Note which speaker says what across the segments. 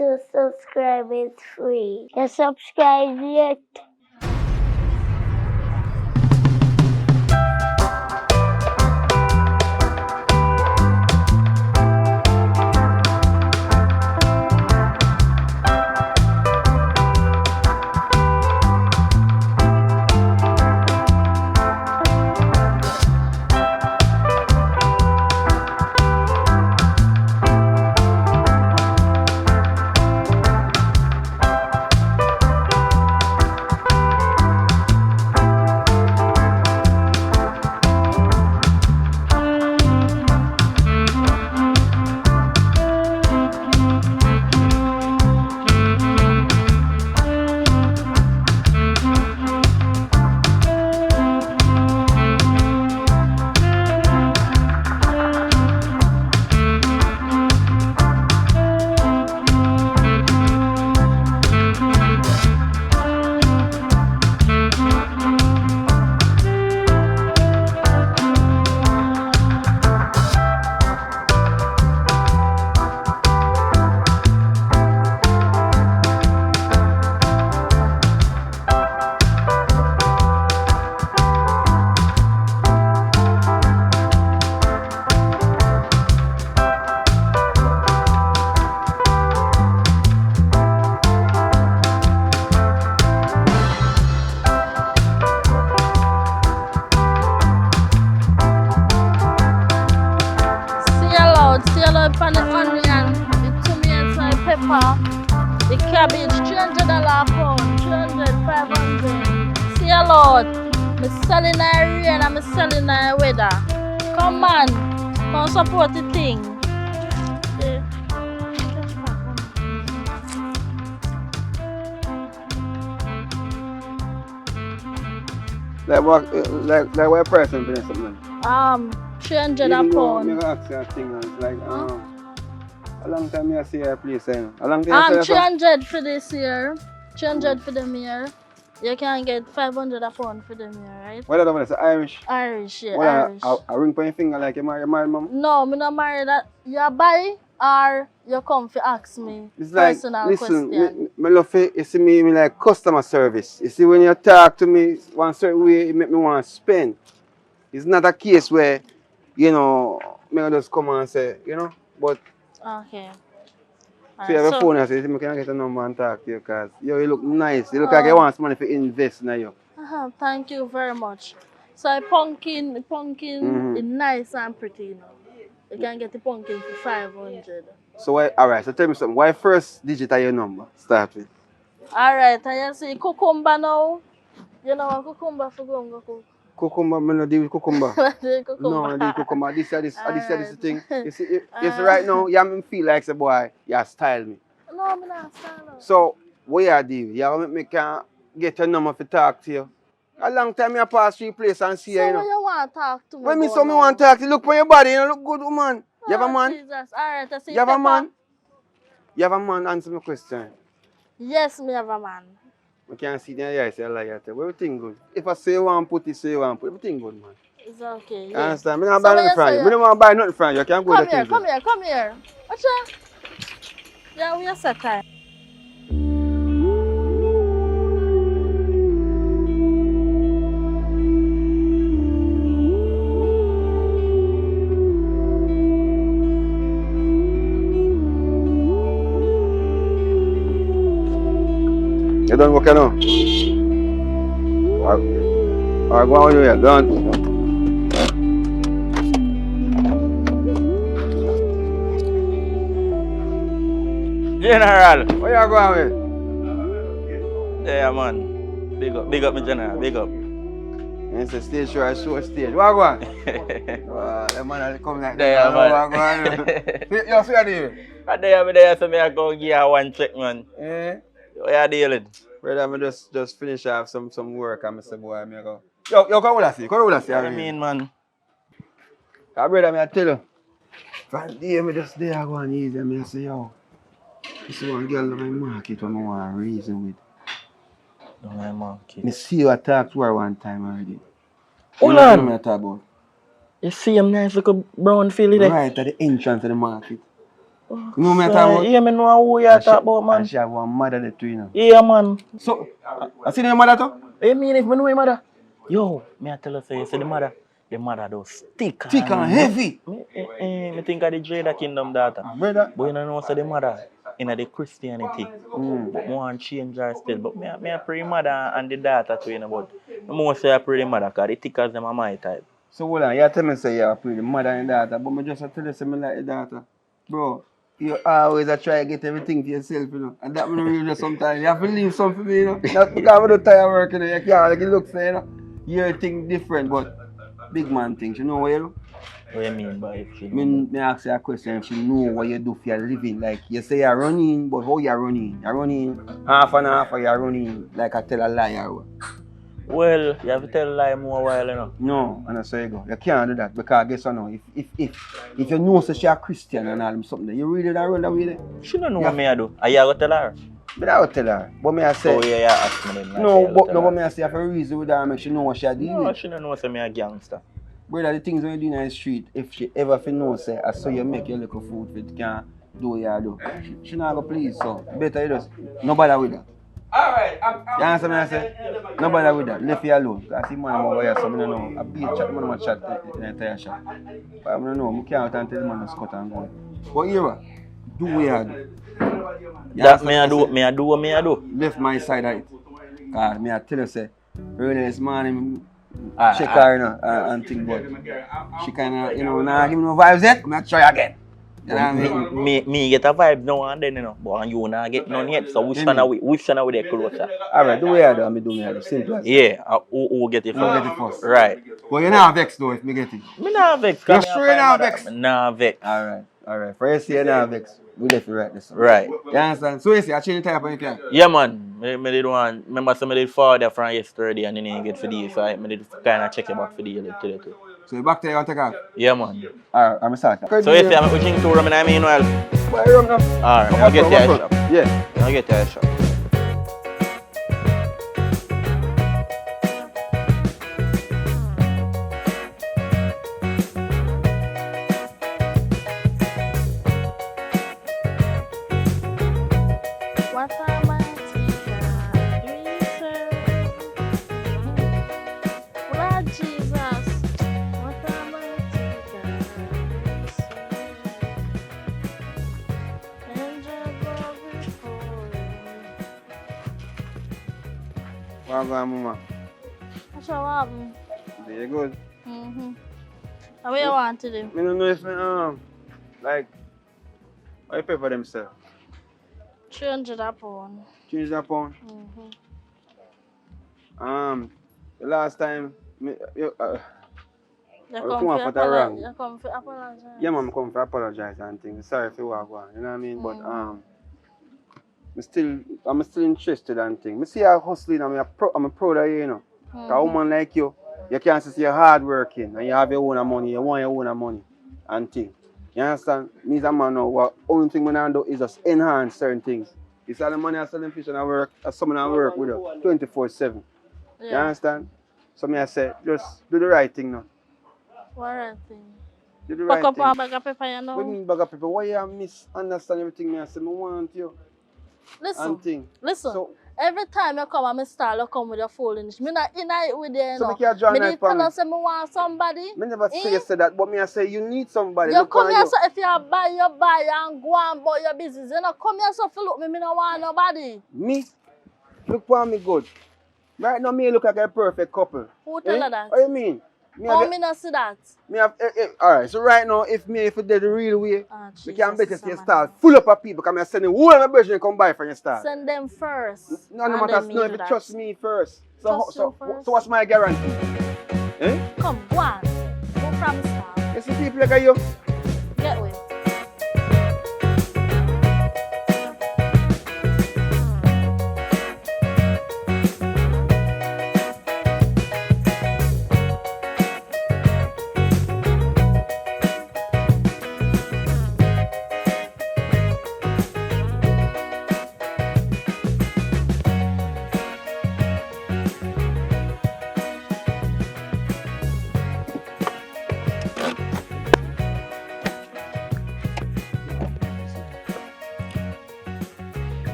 Speaker 1: to subscribe. It's free. You subscribe yet?
Speaker 2: On the onion, the tomatoes and pepper, the cabbage, $300 pound, 300, 500. See a lot. I'm selling in rain and I'm selling in weather. Come on, come support the thing.
Speaker 3: Like what person for something?
Speaker 2: 300 a pound.
Speaker 3: I'm ask you a thing. It's like, a long time I see your place. A long time
Speaker 2: 300 for this year. 300 for them here. You can get 500 a pound for them here, right?
Speaker 3: What are they? Irish?
Speaker 2: Irish, yeah,
Speaker 3: Well,
Speaker 2: Irish.
Speaker 3: a ring on your finger like you married mom?
Speaker 2: No, I'm not married. You buy or you come to ask me
Speaker 3: it's like,
Speaker 2: personal
Speaker 3: listen,
Speaker 2: question.
Speaker 3: I love it. You see me like customer service. You see when you talk to me one certain way, it make me want to spend. It's not a case where, you know, I just come and say, you know, but...
Speaker 2: Okay.
Speaker 3: So you have a phone and say, I can get a number and talk to you because you look nice. You look like you want money to invest in you.
Speaker 2: Thank you very much. So the pumpkin is nice and pretty, you know. You can get the pumpkin for 500.
Speaker 3: So why, alright, so tell me something. Why first digit are your number? Start with.
Speaker 2: Alright, and you see cucumber now. You know what cucumber for going to cook?
Speaker 3: Cucumber, I don't deal with cucumber. No, I deal with cucumber. This thing. You see, right now, you make me feel like a boy, you style me.
Speaker 2: No, I'm not style.
Speaker 3: So, what you do? You make me can get your number to talk to you. A long time I pass through place and see you, you know.
Speaker 2: So you want to talk to me?
Speaker 3: When me so me want to talk to you, look for your body, you look good, woman. You have a man?
Speaker 2: Jesus. Alright, I see
Speaker 3: you have a man? You have a man, answer my question.
Speaker 2: Yes, me have a man.
Speaker 3: I can't see the eyes, I like that. Everything good. If I say one put it, say one put everything good, man.
Speaker 2: It's okay,
Speaker 3: You
Speaker 2: yeah.
Speaker 3: understand? I don't buy nothing from you. I don't want to buy nothing from you. You can't go there.
Speaker 2: Come here. What's that? Yeah, we are set time.
Speaker 3: You done working now? Alright, go on here, done.
Speaker 4: General!
Speaker 3: Where you going with?
Speaker 4: Yeah, man. Big up, me general. Big up.
Speaker 3: It's a stage show, I show a stage. What go on? The man will come like
Speaker 4: that.
Speaker 3: What go on? You see what you doing?
Speaker 4: I there, so I go give you one check, man.
Speaker 3: Eh?
Speaker 4: What you dealing?
Speaker 3: Brother, I just finish off some work and I say, boy, I go. Yo, come with us.
Speaker 4: What I mean, man?
Speaker 3: Brother, I tell you. From day, I just there go and easy. I say, yo, this is one girl in my market when I want to reason with.
Speaker 4: In my market?
Speaker 3: I see you talk to her one time already.
Speaker 4: Hold
Speaker 3: you
Speaker 4: on.
Speaker 3: Know about?
Speaker 4: You see him nice little brown filly there?
Speaker 3: Right at the entrance of the market. You know me talking about?
Speaker 4: Yeah, me know who you talk about, man.
Speaker 3: And she have one mother there too, you know.
Speaker 4: Yeah, man.
Speaker 3: So, I see your mother too?
Speaker 4: I mean, if me know your mother. Yo, me I tell you, say, you see the mother does stick
Speaker 3: Thick and heavy.
Speaker 4: Me think of the Jada Kingdom daughter.
Speaker 3: Brother.
Speaker 4: But you know, say the mother in the Christianity. But more want change her still. But me I pray mother and the daughter too, you know. But me more say I pray the mother because the thick as them are my type.
Speaker 3: So hold on, you tell me say you pray the mother and daughter, but me just tell you say me like the daughter. Bro, you always try to get everything for yourself, you know. And that me really just sometimes you have to leave something for me, you know. Not because I don't tired of working, you know. You can't like it looks, you know. Your thing different, but big man things, you know what you do?
Speaker 4: What you mean by it?
Speaker 3: Me ask you a question if you know what you do for your living. Like you say you're running, but how you're running? You're running half and half or you're running like I tell a lie or what?
Speaker 4: Well, you have to tell a lie more while, you know.
Speaker 3: No, and that's how you go. You can't do that because guess what now, if you know so she a Christian and all something, you really don't run that way there.
Speaker 4: She don't know what me I do. Are you going to tell her?
Speaker 3: But I would tell her. But me I say
Speaker 4: Oh yeah, ask me then.
Speaker 3: no, but me I say I have a reason with her make she know what she a doing.
Speaker 4: No, she don't know say me a gangster.
Speaker 3: Brother, the things when you do in the street, if she ever feel know say I saw you make your little food for it can do what you do. She not go please, so better you just no bother with that.
Speaker 5: Alright,
Speaker 3: You understand what I say? No bother with that. Leave you alone. Because I see man over here, so I don't know. I be a chat, man, I chat in the entire shop. But I don't know. I can't tell the man to cut and go. But here, do what you do.
Speaker 4: That me I do what me I do.
Speaker 3: Left my side of it. Because me I tell you, say, early this morning, check her, you know, and think, but she kind of, you know, not give me no vibes yet. I'm going to try again. You know what I mean?
Speaker 4: Me get a vibe now and then, you know. But you not get none yet. So which one are we there closer?
Speaker 3: Alright, do what you do and me do me. Simple as that.
Speaker 4: Yeah, who get it first?
Speaker 3: Who get it first?
Speaker 4: Right.
Speaker 3: But you're not vexed though if me get it.
Speaker 4: Me not vex.
Speaker 3: You're sure you're not vexed?
Speaker 4: Me not vex.
Speaker 3: Alright. For you say you're not vexed, we left it right this one.
Speaker 4: Right.
Speaker 3: You understand? So you say I change the type of car?
Speaker 4: Yeah, man. Me did one. Remember, some did forward there from yesterday and then you get for the so I did kind of check it back for the today too.
Speaker 3: So you back there and take off?
Speaker 4: Yeah, man.
Speaker 3: Alright, I'm start.
Speaker 4: So you say I'm drink 2 rum and I meanwhile.
Speaker 3: Buy rum now.
Speaker 4: Alright, I'll get your shop.
Speaker 3: Yeah.
Speaker 4: I'll get your shop.
Speaker 2: What am I doing, sir? Lord Jesus, what am I doing, sir? Angel go before me.
Speaker 3: What going on, mama?
Speaker 2: What's your album?
Speaker 3: You good?
Speaker 2: What do you want to do?
Speaker 3: I don't know if like how you pay for themselves?
Speaker 2: 300 a pound.
Speaker 3: Change that pound. The last time you
Speaker 2: You
Speaker 3: come off with a wrong.
Speaker 2: You come for apologize.
Speaker 3: Yeah, man, I come for apologize and things. Sorry for what I go on, you know what I mean? But I'm still interested and things. I see you hustling and I'm proud of you, you know. Because a woman like you can't see you're hard working and you have your own money, you want your own money and things. You understand? Me as a man now, what only thing I do is just enhance certain things. You sell the money, I sell them fish and I work, as someone I work with you 24/7.
Speaker 2: Yeah.
Speaker 3: You understand? So me I say, just do the right thing now.
Speaker 2: What right thing?
Speaker 3: Do the
Speaker 2: Pack
Speaker 3: right
Speaker 2: up
Speaker 3: thing.
Speaker 2: a bag of pepper, you know?
Speaker 3: What do you mean bag of people? Why you misunderstand everything me I say? I want you
Speaker 2: Listen,
Speaker 3: and thing.
Speaker 2: listen.
Speaker 3: So,
Speaker 2: Every time you come and me style, you come with your foolishness. Me not in it with you,
Speaker 3: so
Speaker 2: know.
Speaker 3: me can't draw a
Speaker 2: Me
Speaker 3: knife
Speaker 2: did
Speaker 3: for
Speaker 2: tell
Speaker 3: me.
Speaker 2: us say me want somebody.
Speaker 3: Me never say you say that, but me I say you need somebody.
Speaker 2: You
Speaker 3: Look
Speaker 2: come
Speaker 3: on
Speaker 2: here
Speaker 3: you.
Speaker 2: so if you buy and go on about your business. You know, come here so for look me no want nobody.
Speaker 3: Me? Look for me good. Right now me look like a perfect couple.
Speaker 2: Who tell you that?
Speaker 3: What you mean? Me
Speaker 2: How
Speaker 3: have
Speaker 2: me not see that?
Speaker 3: me have alright, so right now if you did the real way,
Speaker 2: Ah,
Speaker 3: we can better
Speaker 2: Jesus,
Speaker 3: see your
Speaker 2: man.
Speaker 3: stall full up of people because I'm sending all my brethren come buy from your stall.
Speaker 2: Send them first.
Speaker 3: No
Speaker 2: and
Speaker 3: matter
Speaker 2: then me
Speaker 3: no
Speaker 2: do
Speaker 3: if you
Speaker 2: that.
Speaker 3: trust me first.
Speaker 2: Trust you first.
Speaker 3: So what's my guarantee?
Speaker 2: Come, go on. Go from start.
Speaker 3: You see people like you?
Speaker 2: Get away.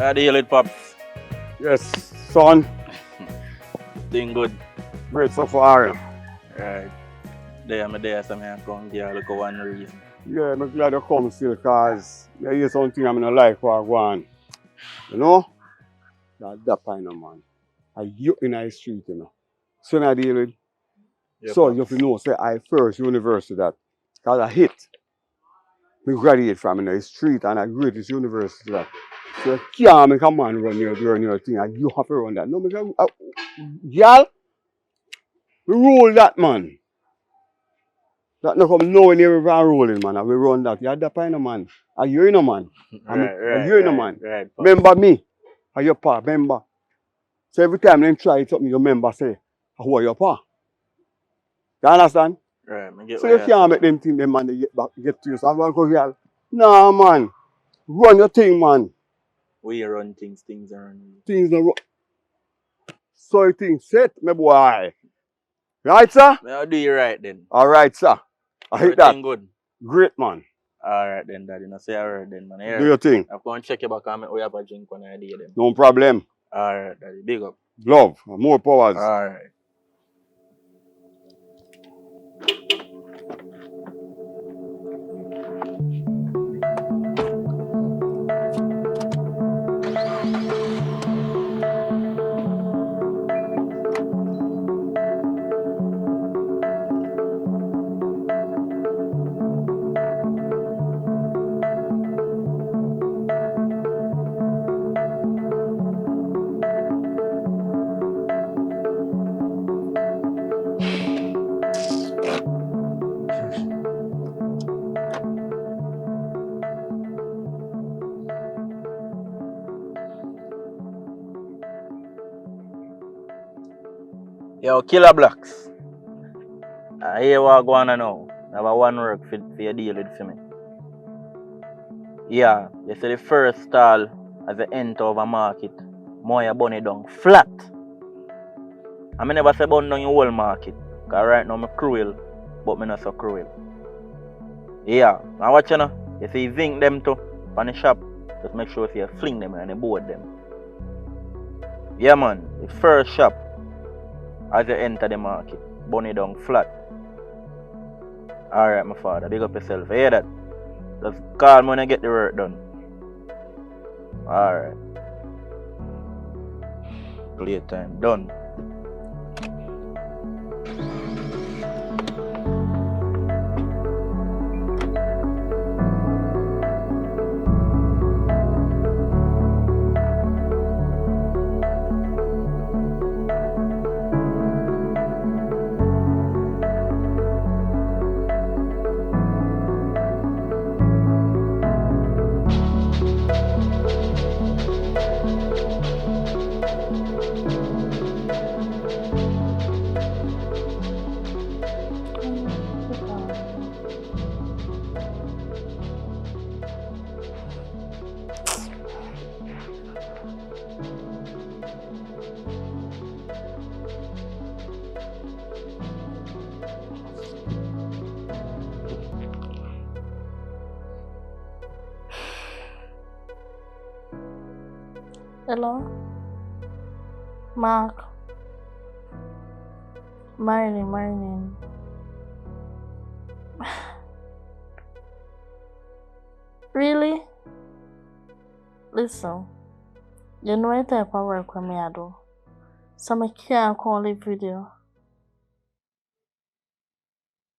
Speaker 4: I deal with Pops.
Speaker 3: Yes, son.
Speaker 4: Doing good.
Speaker 3: Great so far.
Speaker 4: Right. There, I'm there, so I come here look for one reason.
Speaker 3: Yeah, I'm glad you come still because I hear something I'm in life for one. You know? That's that kind of man. I you in the street, you know. So I deal with.
Speaker 4: Yeah,
Speaker 3: So
Speaker 4: Pops.
Speaker 3: you have to know, say I first university that. Because I hit. We graduate from in the street and I greatest university that. So you can't make a man run your thing and you have to run that. No, because y'all, we rule that man. That no come nowhere near even rolling, man. And we run that. You're that kind of man. Are you in a man? Are you in a man?
Speaker 4: Right, Pops.
Speaker 3: Remember me? Are your pa? Remember? So every time they try it something, your member say, who are your pa? You understand?
Speaker 4: Right, I get
Speaker 3: So
Speaker 4: what
Speaker 3: you
Speaker 4: you're
Speaker 3: can't make them think them man they get to you. So I'm going to go here. Nah, man. Run your thing, man.
Speaker 4: We run things are running.
Speaker 3: Things don't run. So things set, my boy. Right, sir?
Speaker 4: I'll do you right then.
Speaker 3: All right, sir. I hate that.
Speaker 4: Everything good.
Speaker 3: Great, man.
Speaker 4: Alright then, Daddy. No say alright then, man.
Speaker 3: Do your thing.
Speaker 4: I'm going to check your back and we have a drink when I do them.
Speaker 3: No problem.
Speaker 4: Alright, Daddy. Big up.
Speaker 3: Love. More powers.
Speaker 4: Alright. Yo, Killer Blacks. I hear what going on now. I have one work for your deal with for me. Yeah, you see the first stall as the enter of a market, more burn it down flat. I never say burn down your whole market. Because right now I'm cruel, but I'm not so cruel. Yeah, now watch you know. You see you zinc them too on the shop, just make sure you fling them and you board them. Yeah man, the first shop as you enter the market, burn it down flat. Alright my father, big up yourself. You hear that? Just call me when you get the work done. Alright. Playtime done.
Speaker 2: Hello? Mark. Morning. Really? Listen, you know what type of work with me I do. So I can't come live with you.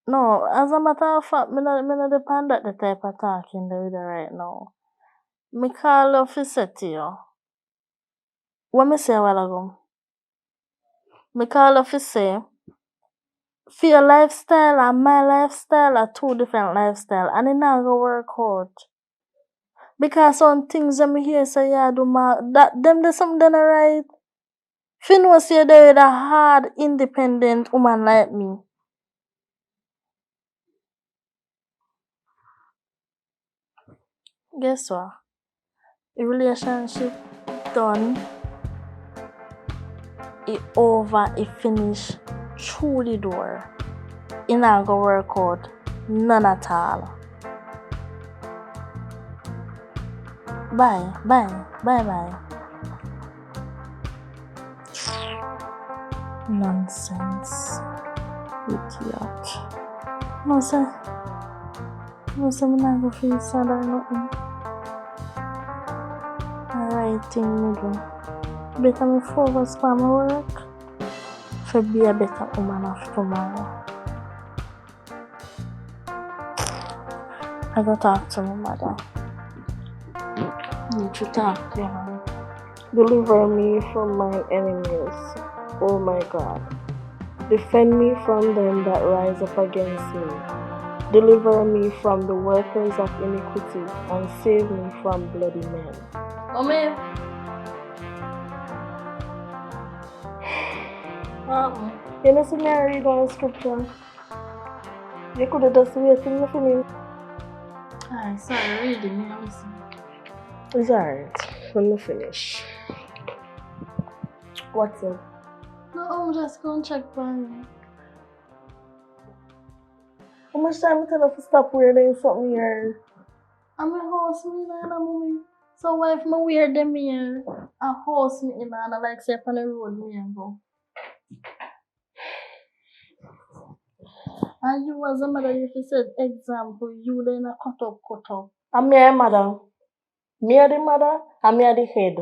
Speaker 2: No, as a matter of fact, me not depend on the type of talking there with you right now. Me call you fi say to you. What me say a while ago? Me call you fi say, for your lifestyle and my lifestyle are two different lifestyle and it not gonna work out. Because some things that me hear say yeah do that them there's something right. Fi know say there with a hard, independent woman like me. Guess what? The relationship done. It over, it finish through the door. It not gonna work out. None at all. Bye. Bye. Bye bye. Nonsense. Idiot. No sir. No sir, I'm not going to feel sad or nothing. Alright thing me do. Better me focus on my work. For be a better woman of tomorrow. I go talk to my mother. Need to talk to her. Deliver me from my enemies, oh my God. Defend me from them that rise up against me. Deliver me from the workers of iniquity, and save me from bloody men. Mommy. You know, see me read on scripture. You could have just waited for me to finish. Alright, sorry, reading me, listen. It's alright. Let me finish. What's up? No, I'm just going to check for you. How much time I tell her to stop wearing something here? I'm a host me and a mommy. So why if I wear them here, a host me and I like say on the road me and go. And you as a mother, if you said example, you then a cut up. I'm my mother. Me are the mother, and me are the head.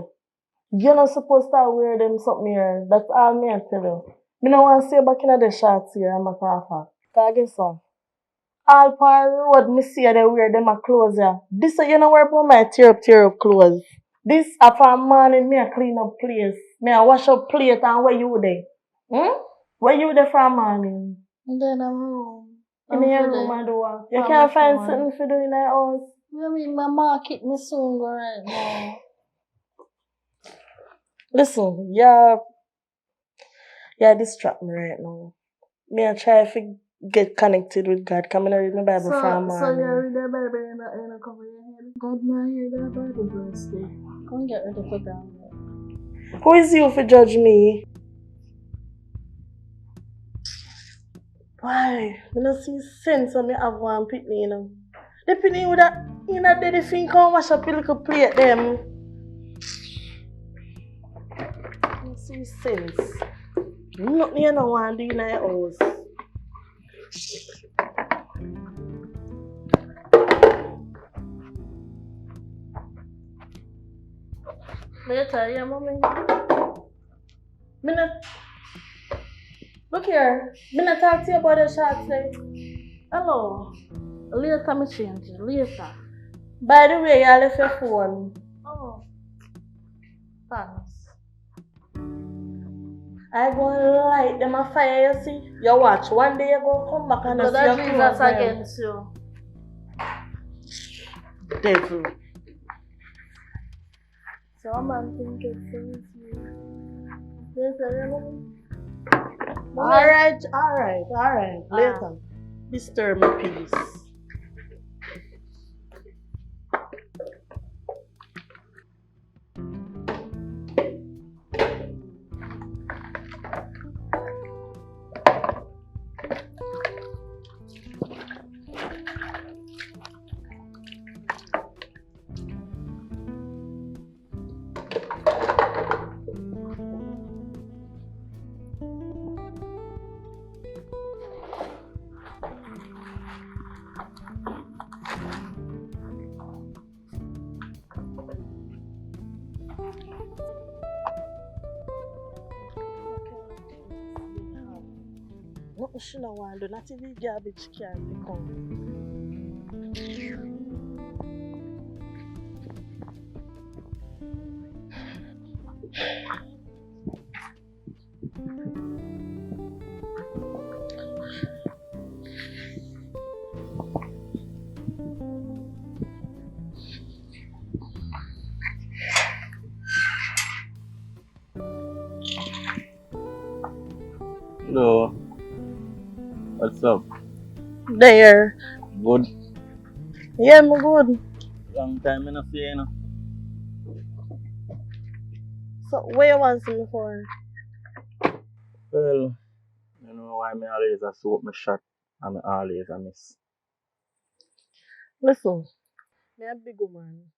Speaker 2: You're not supposed to wear them something here. That's all me I tell you. Me no want to see back in the shots here, I'm a fact. Cause guess what? All par road me see they wear them a clothes here. This you know wear my tear up clothes. This after morning me a clean up place. Me a wash up plate and where you there? Where you there for morning? And then I'm home. In your room and do what? You can't find something to do in the house. I mean my market me soon go right now. Listen, yeah, distract me right now. Me I try to get connected with God. Come and read my Bible from morning. So you read the Bible in a cover your head? God may hear the Bible verse there. Come get ready for that. Who is you for judge me? Why? I don't see sense when I have one pitney, you know. The pitney with that, you know, they think come wash up a little plate them. I don't see sense. Nothing you don't want to do in the house. Later, yeah, mommy. Look here. Me not talk to you about the shots there. Hello. Later, me change it. Later. By the way, you left your phone. Oh. Thanks. I go light them a fire, you see. You watch. One day you go come back and see your Jesus against you. Devil. So a man think it's things. Alright. Later. Disturb me, please. Nothing she don't want to do, not even garbage can come.
Speaker 4: Hello. What's up?
Speaker 2: There.
Speaker 4: Good.
Speaker 2: Yeah, I'm good.
Speaker 4: Long time I no see you, know.
Speaker 2: So, what you want me for?
Speaker 4: Well, you know why me always a shoot my shot and me always a miss.
Speaker 2: Listen, me a big woman.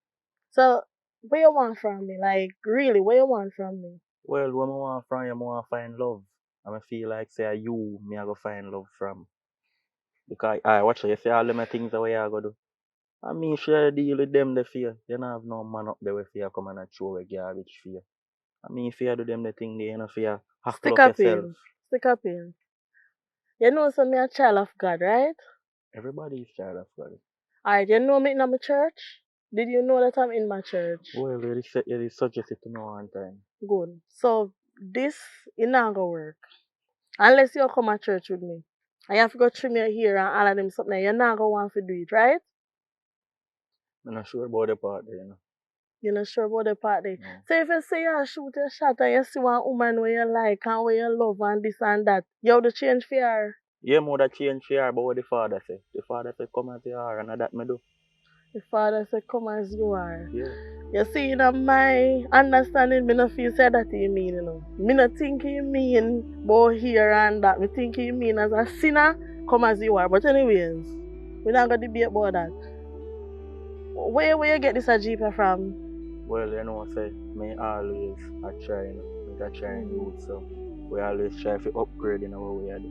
Speaker 2: So, What you want from me? Like, really, what you want from me?
Speaker 4: Well, when I want from you, I want to find love. And I feel like, say, you, me, I go find love from. Because, I watch you say all them things the way I go do. I mean, share deal with them the fear. You don't have no man up there with fear come and throw a garbage fear. I mean, fear do them the thing they, you know, fear. Hackle
Speaker 2: Stick
Speaker 4: up
Speaker 2: up
Speaker 4: yourself.
Speaker 2: in. Stick up in. You know, so me a child of God, right?
Speaker 4: Everybody is child of God.
Speaker 2: Alright, you know me in my church? Did you know that I'm in my church?
Speaker 4: Well, you suggest it to me one time.
Speaker 2: Good. So, this is not gonna work. Unless you come to church with me. And you have to go trim your hair and all of them something. You're not gonna want to do it, right?
Speaker 4: I'm not sure about the part there, you know.
Speaker 2: You're not sure about the part there.
Speaker 4: No.
Speaker 2: So if you say you shoot a shot and you see one woman where you like and where you love and this and that, you have to change for her.
Speaker 4: Yeah, more that change for her, but what the father say? The father say, come as you are, and that me do.
Speaker 2: The father said, come as you are.
Speaker 4: Yeah.
Speaker 2: You see, in my understanding, me not feel say that you mean, you know. Me not think you mean about here and that. Me think you mean as a sinner, come as you are. But anyways, we're not going to debate about that. Where you get this a Jeep from?
Speaker 4: Well, you know, say, me always I try, you know, me I try and youth, so we always try to upgrade in our way.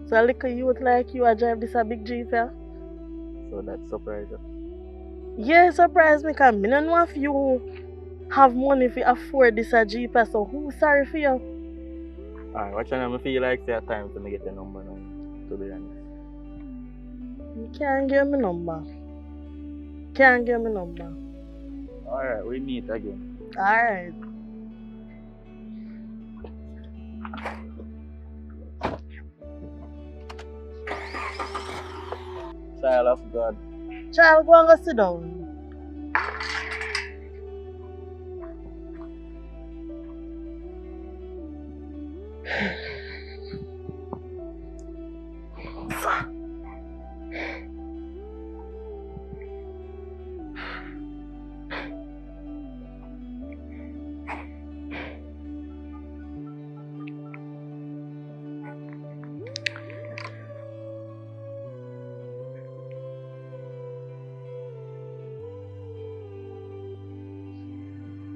Speaker 2: So a little youth like you, I drive this a big Jeep, yeah?
Speaker 4: So that's surprising.
Speaker 2: Yeah, it surprised me because I don't know if you have money to afford this a Jeep, so who's sorry for you?
Speaker 4: Alright, watch out, I feel like say a time to me get the number now, to be honest.
Speaker 2: You can't give me number. Can't give me number.
Speaker 4: Alright, we meet again.
Speaker 2: Alright.
Speaker 4: Child of God.
Speaker 2: Child, go and go sit down.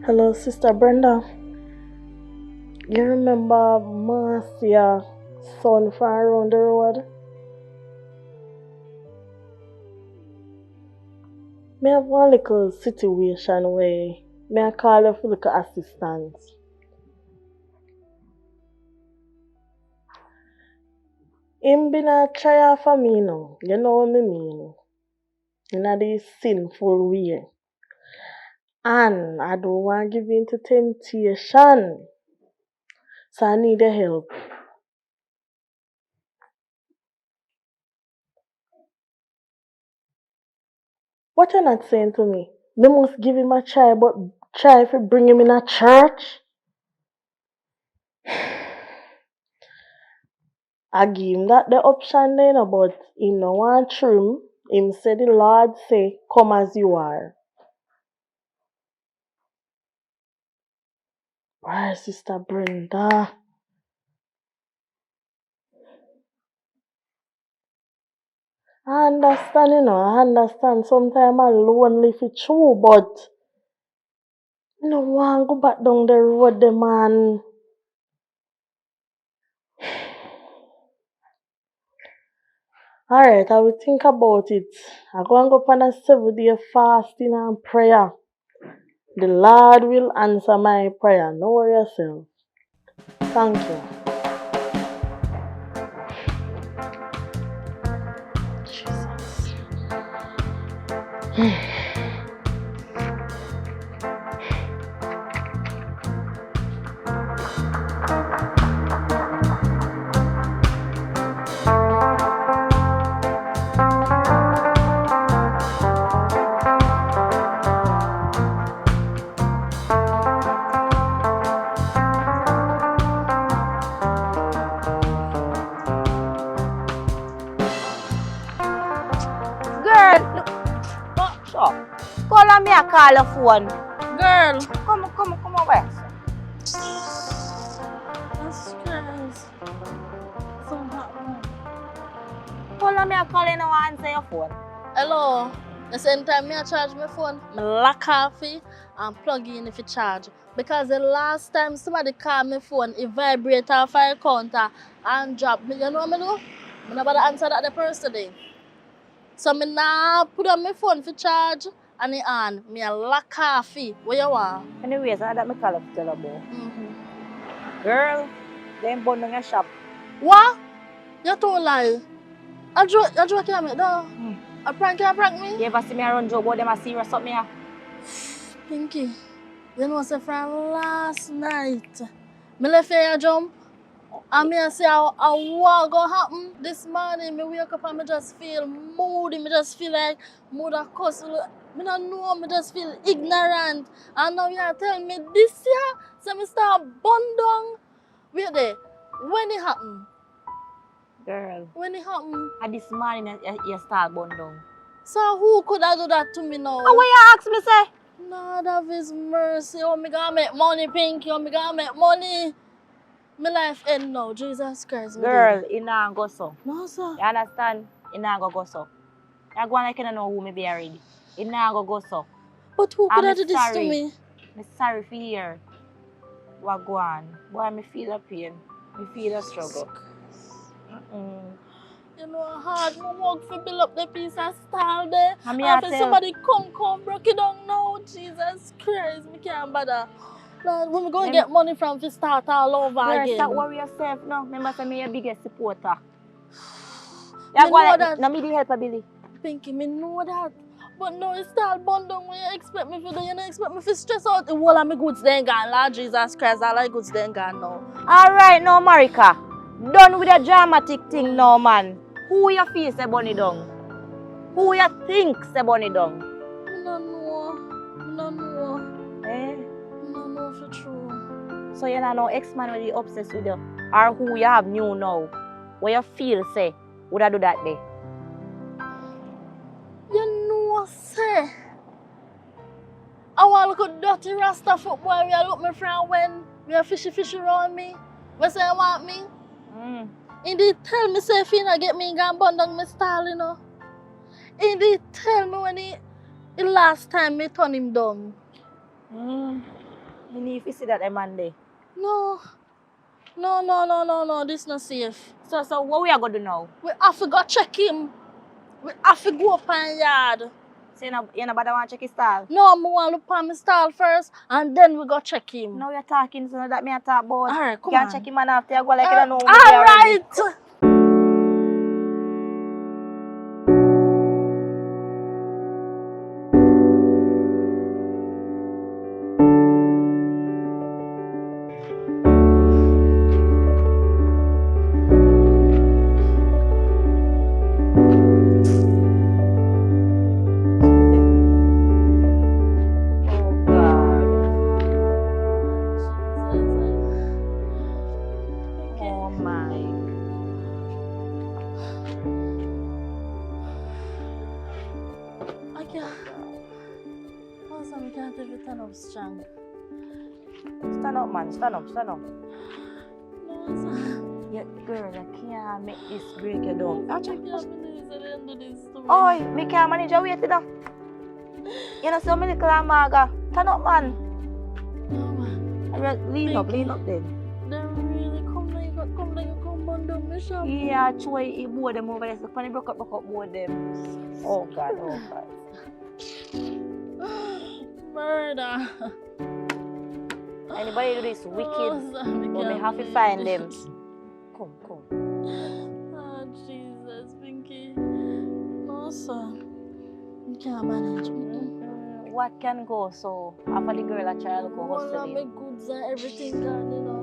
Speaker 2: Hello, Sister Brenda. You remember Marcia's son from around the road? Me have one little situation where me call you for little assistance. Him been a try for me now. You know what I mean? In a this sinful way. And I don't want to give in to temptation. So I need your help. What you not saying to me? Me must give him a try, but try if you bring him in a church. I give him that the option then, but him no want trim. Him say the Lord say, come as you are. Right, Sister Brenda. I understand, I understand. Sometimes I'm lonely for true, but I no want go back down the road, the man. Alright, I will think about it. I go and go on a 7-day fasting and prayer. The Lord will answer my prayer. No worry yourself. Thank you. Jesus.
Speaker 5: Girl, look. Oh, stop. Call on me, I call your phone.
Speaker 2: Girl,
Speaker 5: Come over.
Speaker 2: I'm stressed. Something happened.
Speaker 5: Call on me, I call you, no answer your phone.
Speaker 2: Hello. The same time I charge my phone, I lock off it and plug in if it charge. Because the last time somebody call my phone, it vibrate off a counter and drop me. You know what I do? I never answer that the person day. So I now put on my phone for charge and it on. I lock off it. What you want?
Speaker 5: Anyways, I that me call up to tell about. Girl, they burn down your shop.
Speaker 2: What? You told lie. I joke you me though. A prank me?
Speaker 5: You ever see me around Joe about them a serious something here?
Speaker 2: Pinky, you know say from last night. Me left here jump. And me say what go happen this morning. Me wake up and me just feel moody. Me just feel like mood a cuss. Me don't know. Me just feel ignorant. And now you are telling me this year, so me start burn down. Wait there. When it happen?
Speaker 5: Girl.
Speaker 2: When it happen?
Speaker 5: At this morning you start burn down.
Speaker 2: So who could have do that to me now?
Speaker 5: And what you ask me say?
Speaker 2: Lord of His mercy. Oh, me gonna make money, Pinky. Oh, me gonna make money. My life end now, Jesus Christ.
Speaker 5: Girl, it not go so.
Speaker 2: No, sir.
Speaker 5: You understand? It not go so. You go like you don't know who me be already. It not go so.
Speaker 2: But who could have do this to me?
Speaker 5: I'm sorry for hear what go on. Boy, me feel the pain. Me feel the struggle.
Speaker 2: You know how hard my work to build up the piece of style there.
Speaker 5: And
Speaker 2: if somebody come break it down now, Jesus Christ, me can't bother. Lord, when we go get money from to start all over again.
Speaker 5: Stop worry yourself now. Remember say me your biggest supporter. You go like that. No me the helper, Billy.
Speaker 2: Pinky, me know that. But no, it's still bun down when you expect me to do. You don't expect me to stress out. The whole of my goods then gone. Lord Jesus Christ, all my goods then gone now.
Speaker 5: Alright now, Marika. Done with the dramatic thing now, man. Who you feel say bunny down? Who you think say bunny down?
Speaker 2: No know.
Speaker 5: Eh?
Speaker 2: No know for true.
Speaker 5: So you don't know ex-man when you obsessed with you? Or who you have new now? What you feel say? Would I do that day?
Speaker 2: You know, say. I want to look at dirty Rasta football. We look my friend when we are fishy around me. What say you want me? Indeed, tell me say if you not get me in and burn down my style, you know. Indeed, tell me when the last time me turn him down.
Speaker 5: You need to see that Monday.
Speaker 2: No, this not safe.
Speaker 5: So what we are going to do now?
Speaker 2: We have to go check him. We have to go up in yard.
Speaker 5: So you know want to check his style?
Speaker 2: No, I want to look at my style first and then we go check him.
Speaker 5: Now you're talking so that me I talk about.
Speaker 2: Alright, come
Speaker 5: you
Speaker 2: on.
Speaker 5: can check him and after you go like you don't know who
Speaker 2: alright. Strong.
Speaker 5: Stand up, man. Stand up.
Speaker 2: No,
Speaker 5: yeah, girl, I can't make this break you down.
Speaker 2: I can't believe the end of this story.
Speaker 5: Oh, me can't manage your weight enough. You know, so many Maga. Stand up, man.
Speaker 2: No, man.
Speaker 5: Lean up then.
Speaker 2: They really come down my shop.
Speaker 5: Yeah, try to board them over there. So when you broke up board them. Oh, God.
Speaker 2: Murder.
Speaker 5: Anybody do this wicked,
Speaker 2: but
Speaker 5: we have to find them. Come.
Speaker 2: Oh, Jesus, Pinky. No, sir. You can't manage me.
Speaker 5: What can go? So, after the girl I try to go hustle.
Speaker 2: All my goods and everything gone, you know.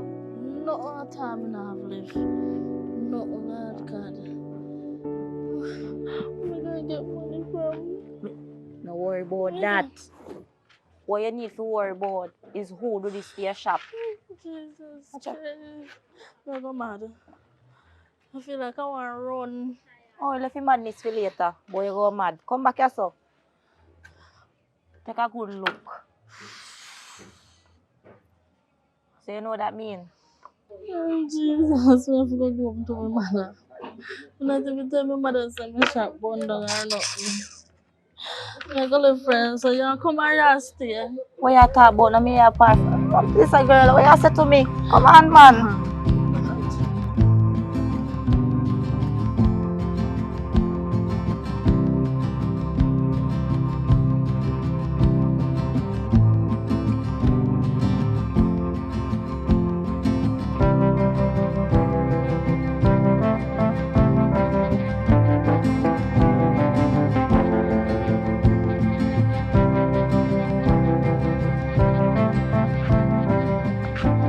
Speaker 2: No time I have left. No, God. Where am I going to get money from?
Speaker 5: No worry about that. What you need to worry about is who do this for your shop.
Speaker 2: Jesus Christ. I go mad. I feel like I want to run.
Speaker 5: Oh, you left your madness for later. Boy, you go mad. Come back here, so. Take a good look. So you know what that means?
Speaker 2: Oh, Jesus. I have to go home to my mother. I'm not even tell my mother to send my shop bundle or nothing. I'm gonna live friends, so you come and stay.
Speaker 5: What you talk about? Me apart from this girl. What you say to me? Come on, man.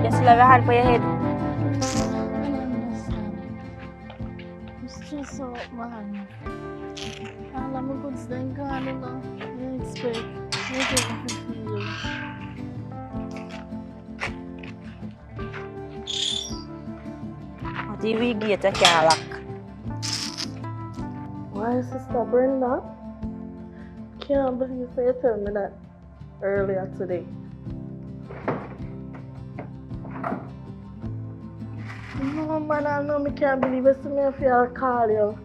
Speaker 5: Just love your hand for your head.
Speaker 2: I'm stressed out, man. All of my goods then gone, you know. I expect everything to feel.
Speaker 5: What do we get a car lock?
Speaker 2: Why, Sister Brenda? Can't believe you told me that earlier today. No, man, I know me can't believe it. So me if I'll call you.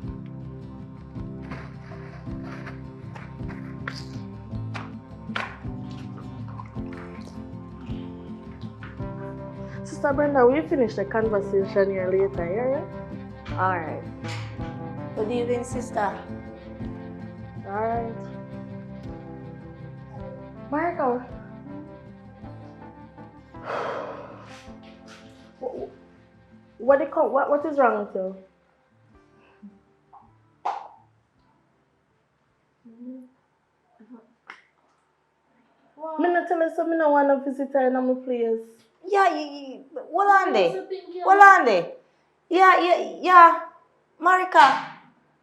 Speaker 2: Sister Brenda, we finish the conversation here later, yeah? Alright.
Speaker 5: Good evening, sister.
Speaker 2: Alright. Marco. What is wrong with you? Wow. Me not tell you so me no want to visit her in my place.
Speaker 5: Yeah, hold on there. Hold on there. Yeah. Marika.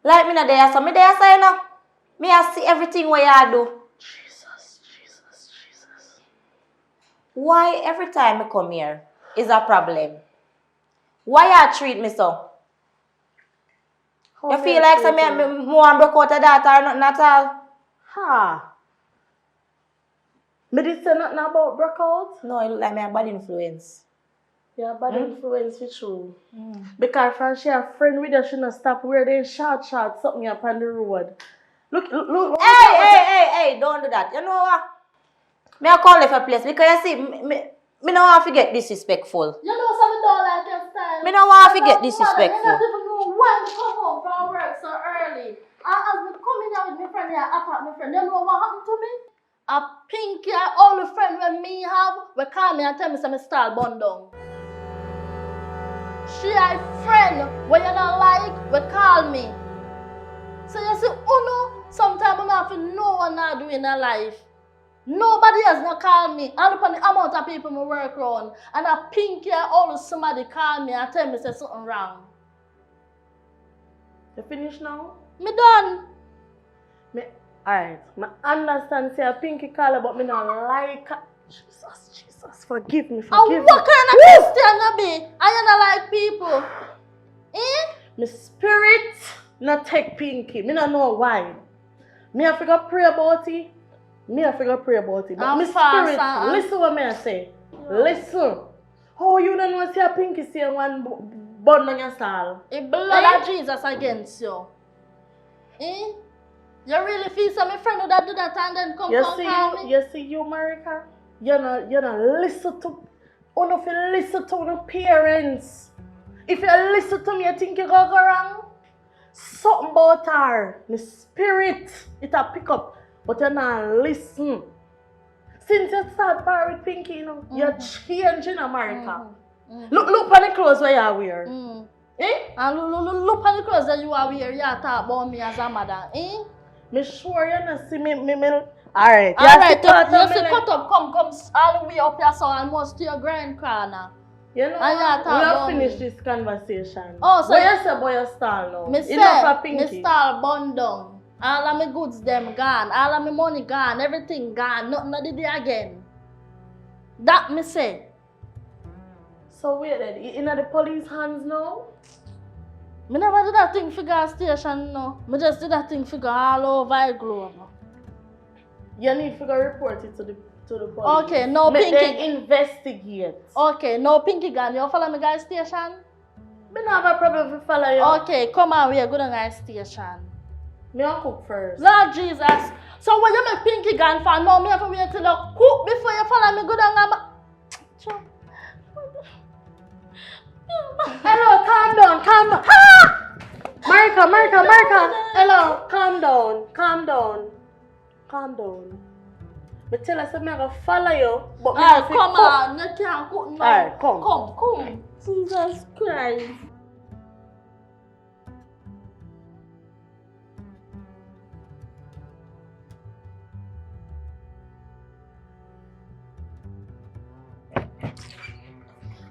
Speaker 5: Like me not there, so me there, so you know. Me I see everything what you do.
Speaker 2: Jesus.
Speaker 5: Why every time I come here is a problem? Why you treat me so? You feel like some me want broke out of that or nothing at all?
Speaker 2: Ha. Me did say nothing about breakout?
Speaker 5: No, it look like me a bad influence.
Speaker 2: Yeah, bad influence for sure. Because from she a friend with her, she not stop where they short something up on the road. Look.
Speaker 5: Hey, don't do that. You know what? Me I call left a place because you see, me no want to get disrespectful.
Speaker 2: You know something don't like your style.
Speaker 5: Me no want to get disrespectful.
Speaker 2: You don't even know when to come home from work so early. And as me coming here with my friend here, attack my friend, you know what happened to me? A pinky all the friend when me have, we call me and tell me some style bun down. She a friend when you don't like, we call me. So you see, sometimes I have to know what I do in her life. Nobody else not call me. And look at the amount of people I work around. And a pinky always somebody call me and tell me say something wrong. You finished now? Me done. Alright. I understand say a pinky call but me not like her. Jesus, forgive me. And what kind of Christian you be? I not like people. My spirit not take pinky. Me not know why. Me have to go pray about it. But my spirit, listen what me I say. Listen. How you don't know see a pinky say one bun on your stall? The blood of Jesus against you. You really feel some friend that do that and then come call me? You see you, Marika? You don't listen to the parents. If you listen to me, you think you go wrong? Something about her, the spirit, it'll pick up, but you not listen. Since you start bar with Pinky, you know, you're changing America. Look on the clothes where you wear. And look on the clothes that you are wearing, you talk about me as a mother. Me sure you not see me. Alright, you see cut up, come all the way up here, so almost to your grand corner. You know, we'll finish this conversation. Oh, so what you say about your stall now? Me say, my stall bun down. All of my goods them gone. All of my money gone. Everything gone. Nothing I did it again. That me say. So wait then, in the police hands now? Me never did that thing for gas station no. Me just did that thing for go all over the globe. You need to go report it to the police. Okay, no Pinky. They investigate. Okay, no Pinky gun. You follow me guys station? Me not have a problem if you follow you. Okay, come on, we are good on guys station.
Speaker 5: Me a cook first.
Speaker 2: Lord Jesus. So when you make Pinky gone for now, me have to wait till you cook before you follow me good and
Speaker 5: Hello, calm down, calm down. Ha! Marika. Hello, calm down. Me tell us I'm gonna follow you, but me have to
Speaker 2: come
Speaker 5: cook.
Speaker 2: on, you can't cook now.
Speaker 5: Alright, come.
Speaker 2: Come. Jesus Christ.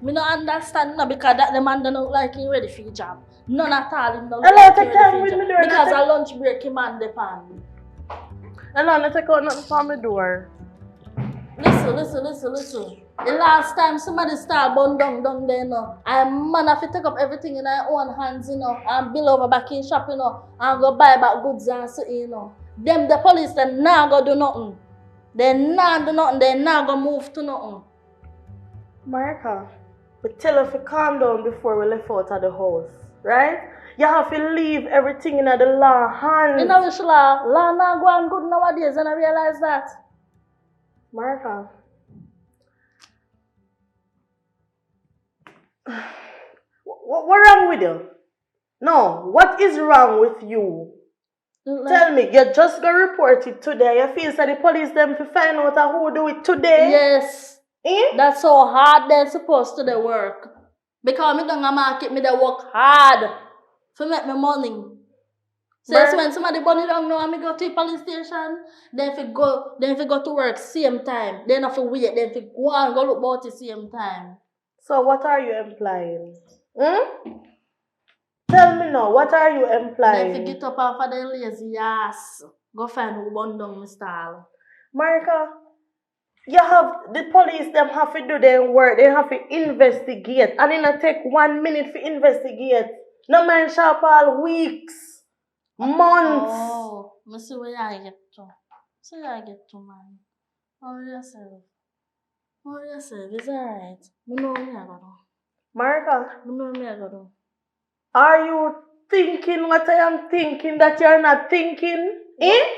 Speaker 2: Me no understand no because that the man don't look like he ready for the job. None at all him don't look like he ready for the job. Because a lunch break him on the pan.
Speaker 5: Hello, let's take out nothing from my door.
Speaker 2: Listen. The last time somebody start burn down there, you know, I'm man have to take up everything in our own hands, you know, and bill over back in shop, you know, and go buy back goods and so, you know. Them the police they not go do nothing. They not do nothing, they not go move to nothing.
Speaker 5: Marika, but tell her to calm down before we left out of the house, right? You have to leave everything in the law hands.
Speaker 2: You know which law? Law not going good nowadays, and I realize that.
Speaker 5: Marika. What wrong with you? No, what is wrong with you? Tell me, you just got reported today. You feel that the police them to find out who do it today?
Speaker 2: Yes. That's how hard they're supposed to work. Because me don't market, me they work hard to make me money. So when somebody bunny down now and me go to the police station, then if you go to work same time, then if you wait, then if you go and go look about the same time.
Speaker 5: So what are you implying? Tell me now, what are you implying?
Speaker 2: Then if you get up off of the lazy ass, go find who bun down my style.
Speaker 5: Marika, you have the police them have to do their work, they have to investigate. And it not take 1 minute to investigate. No man shop all weeks. Months.
Speaker 2: Oh, I see where I get to. Man. How yourself? It's alright. I know me I go do.
Speaker 5: Marika,
Speaker 2: I know me I go do.
Speaker 5: Are you thinking what I am thinking that you're not thinking?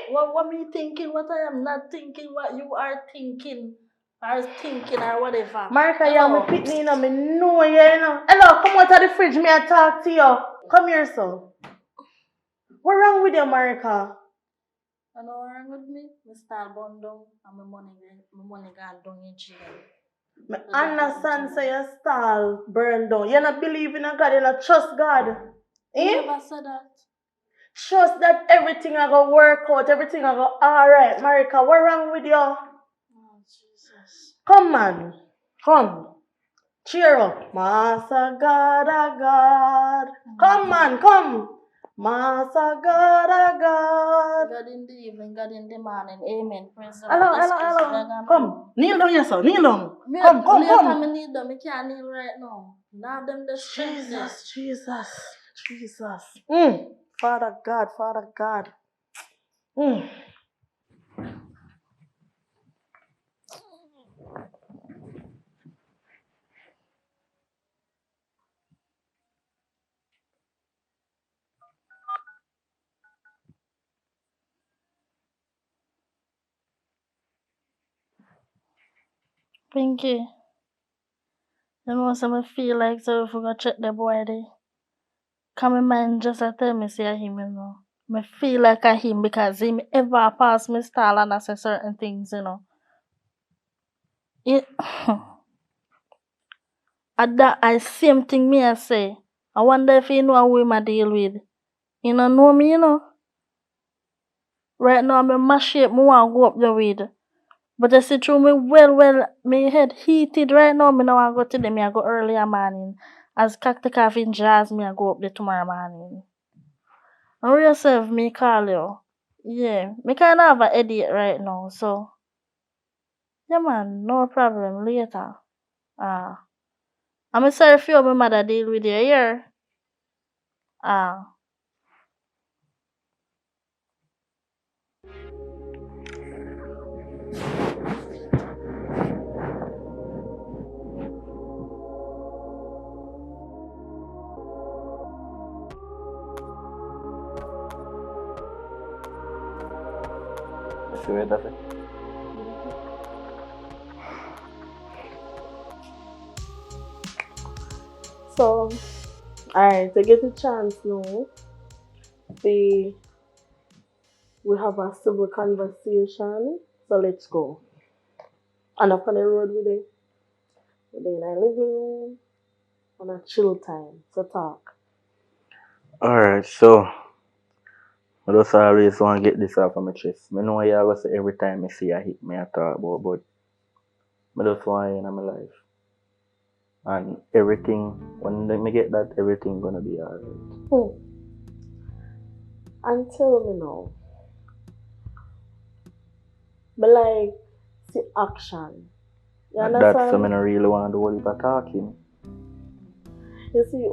Speaker 2: What me thinking? What I am not thinking? What you are thinking? Or whatever.
Speaker 5: Marika, you are my pitney, me know you, you know. Hello, come out of the fridge, me I talk to you. Come here, son. What wrong with you, Marika?
Speaker 2: I know what wrong with me? I start burn down and my money gone down in jail.
Speaker 5: I understand say you stall burn down. You not believe in a God, you not trust God.
Speaker 2: I never said that.
Speaker 5: Trust that everything I go work out, everything I go alright, Marika. What wrong with you?
Speaker 2: Oh, Jesus.
Speaker 5: Come man. Come. Cheer up. Master God, a God. Come man, come. Master God, a God.
Speaker 2: God in the evening, God in the morning. Amen. Praise the
Speaker 5: Hello.
Speaker 2: Lord.
Speaker 5: Come. Kneel down, yes, sir. Kneel down. Come.
Speaker 2: I need them. I can't kneel right now. Now them the strength.
Speaker 5: Jesus. Father God.
Speaker 2: Pinky, you know some I feel like so if we go check the boy there. Come in mind just a tell me say him, you know. I feel like a him because him ever pass me style and I say certain things, you know. At that I same thing me I say. I wonder if you know who him I deal with. You know me, you know. Right now I'm in my shape, I want to go up there with. But I see through me well, my head heated right now. Me now I go to them, I go early morning. As cocktail coffee in jazz, me I go up there tomorrow morning. And yourself, me call you. Yeah, me can't have a headache right now, so. Yeah man, no problem, later. I'm sorry if you my mother deal with you here.
Speaker 4: what I say?
Speaker 5: So, alright, to get a chance now, we have a civil conversation. So let's go. And up on the road with it. We're in our living room on a chill time to talk.
Speaker 4: Alright, so I just always want to get this off of my chest. I know you always say every time I see a hit me I talk about, but I just want to in my life. And everything, when I get that, everything gonna be alright.
Speaker 5: And tell me now. But like, see action. You understand?
Speaker 4: That's something I really want to do what you're talking.
Speaker 5: You see,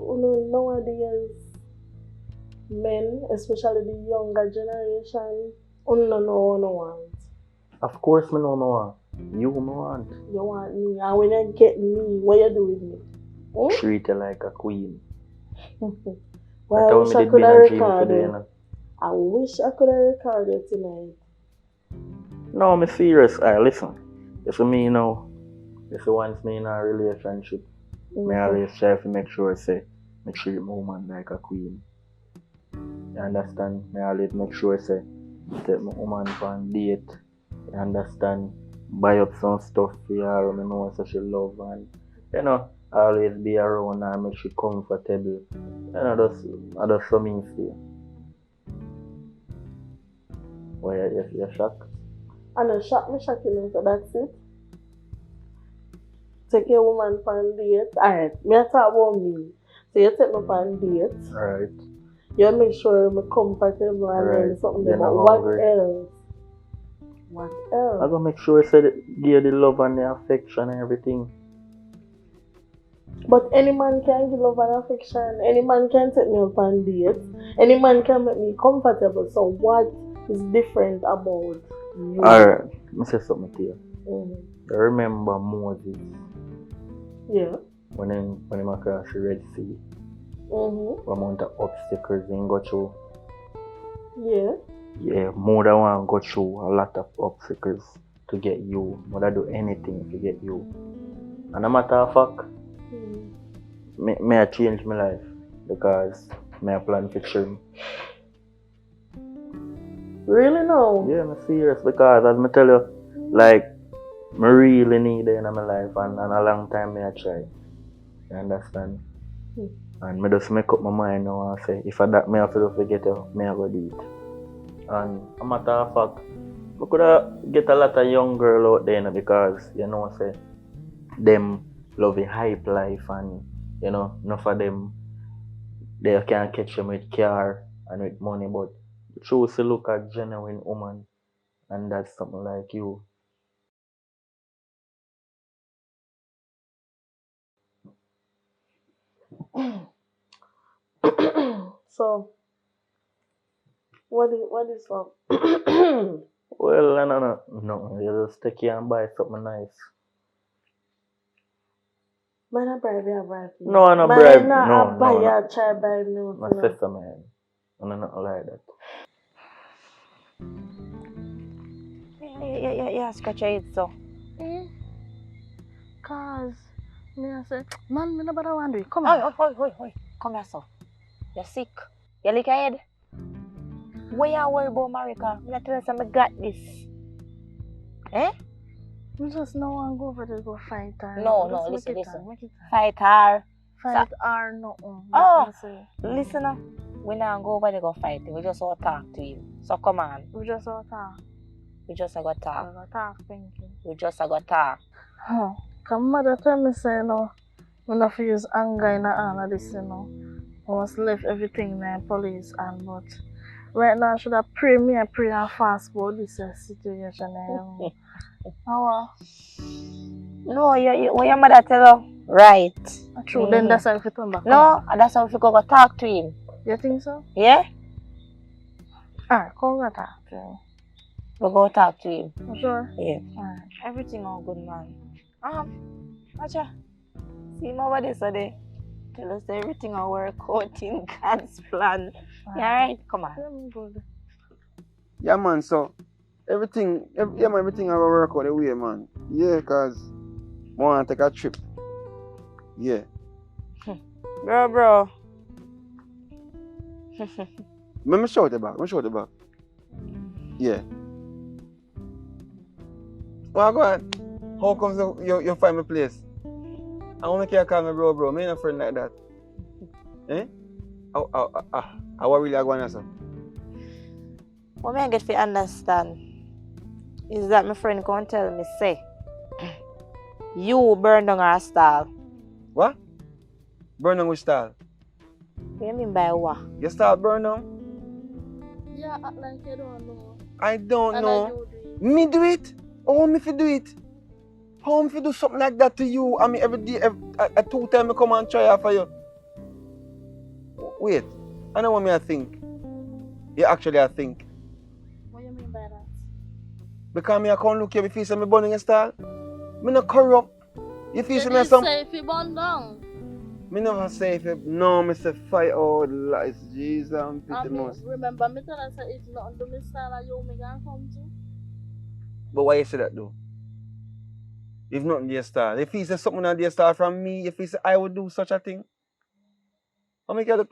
Speaker 5: nowadays, men, especially the younger generation, don't know what they want.
Speaker 4: Of course, I know want. You want.
Speaker 5: You want me, and when you get me, what you do with me?
Speaker 4: Treat you like a queen.
Speaker 5: Well, I wish I could have recorded. I wish I could have recorded tonight.
Speaker 4: No, I'm serious. Listen. If me now, if you want me in a relationship, I always try to make sure I treat my woman like a queen. You understand? I always make sure I take my woman on date. You understand? Buy up some stuff for her, I know so she love and always be around and make she comfortable. I just so mean to you. Why you're shocked?
Speaker 5: I know me shocking, so that's it. Take your woman on date. Alright, me talk about me. So you take me on date.
Speaker 4: Right.
Speaker 5: You make sure I'm comfortable and then something about what else? What else?
Speaker 4: I'm gonna make sure I give the love and the affection and everything.
Speaker 5: But any man can give love and affection. Any man can take me up on dates. Any man can make me comfortable. So what is different about you?
Speaker 4: Alright, let me say something to you. I remember Moses.
Speaker 5: Yeah.
Speaker 4: When he across the Red Sea. The amount of obstacles he got through.
Speaker 5: Yeah.
Speaker 4: Yeah, more than one go through a lot of obstacles to get you. More than do anything to get you. And a matter of fact, may I change my life because may I plan to change.
Speaker 5: Really no?
Speaker 4: Yeah, I'm serious because as I tell you, like I really need it in my life and a long time may I try. You understand? And I just make up my mind now and say if I that may have to forget it, may I go do it. And a matter of fact, I could get a lot of young girl out there because say them love a hype life and enough of them they can catch them with car and with money, but choose to look at genuine woman and that's something like you.
Speaker 5: So what is love?
Speaker 4: Well, no, you just take care and buy something nice.
Speaker 5: Man, I bribe you, bribe me.
Speaker 4: No, I bribe. No,
Speaker 5: buy you, try buy me.
Speaker 4: My sister, man. I'm not like that.
Speaker 6: Yeah, scratch your head so.
Speaker 2: Cause me I say, man, me nobody want to do it. Come on.
Speaker 6: Oi. Come here so. You're sick. You lick your head. Why you worry about Marika? Me not tell you I got this. Eh?
Speaker 2: We just no one go over there go fight her.
Speaker 6: No, listen.
Speaker 2: Make it
Speaker 6: Fight her.
Speaker 2: Fight her, no.
Speaker 6: Listen up. We not go over there go fight. We just want to talk to you. So come on.
Speaker 2: We just want to talk.
Speaker 6: We just got to talk.
Speaker 2: We talk, Pinky.
Speaker 6: We just got to talk.
Speaker 2: Come mother tell me say we not to use anger in all of this, I must leave everything in the police and but right now I should have pray and fast about this situation. How?
Speaker 6: No, what your mother tell you? Right.
Speaker 2: True, then that's how you come back.
Speaker 6: No, that's how we go talk to him.
Speaker 2: You think so?
Speaker 6: Yeah?
Speaker 2: Alright, come go talk to him.
Speaker 6: We go talk to him.
Speaker 2: You sure?
Speaker 6: Yeah.
Speaker 2: Alright.
Speaker 6: Everything all good, man. Watcha. See him over there, so they tell us everything will work out in God's plan. You alright? Come on.
Speaker 3: Yeah, man, so everything will work out the way, man. Yeah, cause I want to take a trip. Yeah.
Speaker 6: Bro.
Speaker 3: Let me show it back. Yeah. Well, go on. How comes you find my place? I only care call me bro. Me ain't a friend like that. Eh? How really I go on so?
Speaker 6: What I get to understand is that my friend can't tell me, say, you burn down our style.
Speaker 3: What? Burn down which style?
Speaker 6: What you mean by what?
Speaker 3: Your style burn down?
Speaker 2: Yeah, act like you don't know.
Speaker 3: I don't
Speaker 2: And
Speaker 3: know.
Speaker 2: I do it.
Speaker 3: Me do it? How me fi do it? How me fi do something like that to you? I mean every day, at 2 times I come and try for you. Wait, I know what I think. Yeah, actually I think.
Speaker 2: What you mean by that?
Speaker 3: Because me I can't look here, me feel say me burning a style. Me not corrupt. You feel say me
Speaker 2: You
Speaker 3: some...
Speaker 2: say if you burn down.
Speaker 3: Me never say if you... No, me say fire all the lights. Jesus, I'm
Speaker 2: I
Speaker 3: pretty
Speaker 2: mean,
Speaker 3: much.
Speaker 2: remember me tell us that if nothing to me style you me can come to.
Speaker 3: But why you say that though? If nothing to your style. If you say something on your style from me, if you say I would do such a thing. How me get look...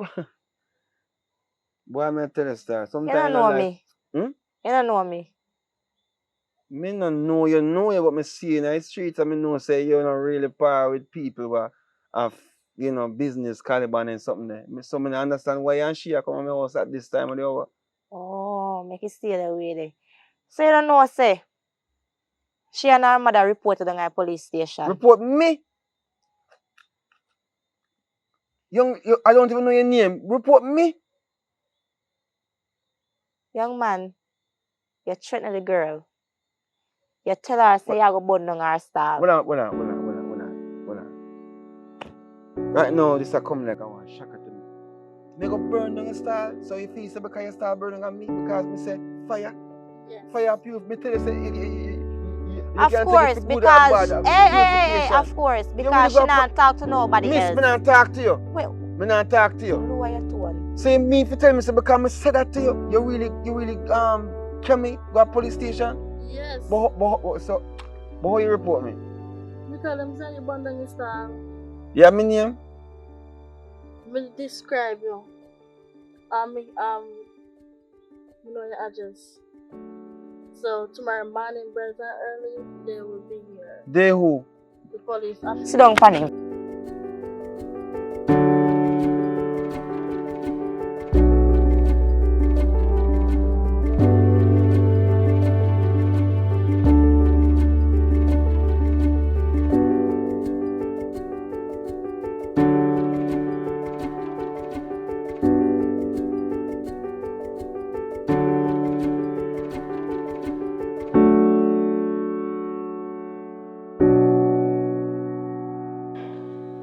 Speaker 3: Boy, I'm tell you star. Sometimes
Speaker 6: You don't know
Speaker 3: life...
Speaker 6: me. You don't know me.
Speaker 3: Me no know you, but me see in the streets and me know say you're not really par with people who have, business caliber and something there. So me don't understand why you and she are coming to my house at this time of the hour.
Speaker 6: Oh, make it stay that way there. So you don't know, say, she and her mother reported on our police station.
Speaker 3: Report me? I don't even know your name. Report me?
Speaker 6: Young man, you threaten the girl. You tell her, say, you go burn down her style.
Speaker 3: Hold on. Right now, this is coming like I want shocker to me. Me go burn down your style, so you feel say because you start burning on me, because me say fire.
Speaker 2: Yes.
Speaker 3: Fire proof. Me tell you say you
Speaker 6: Of
Speaker 3: can't
Speaker 6: course,
Speaker 3: take it for good or
Speaker 6: because
Speaker 3: bad.
Speaker 6: hey, of course, because
Speaker 3: really
Speaker 6: she not talk to nobody
Speaker 3: Miss,
Speaker 6: else.
Speaker 3: me not talk to you.
Speaker 6: Wait,
Speaker 3: Me not talk to you.
Speaker 6: lower your tone.
Speaker 3: Say me if you tell me say because I said that to you, you really can me go to police station.
Speaker 2: Yes.
Speaker 3: But how you report me?
Speaker 2: Me tell them say you burn down your style.
Speaker 3: You have my name?
Speaker 2: Me describe you. You know your address. So tomorrow morning, bright and early, they will be here.
Speaker 3: They who?
Speaker 2: The police officer.
Speaker 6: Sit down, Fanny.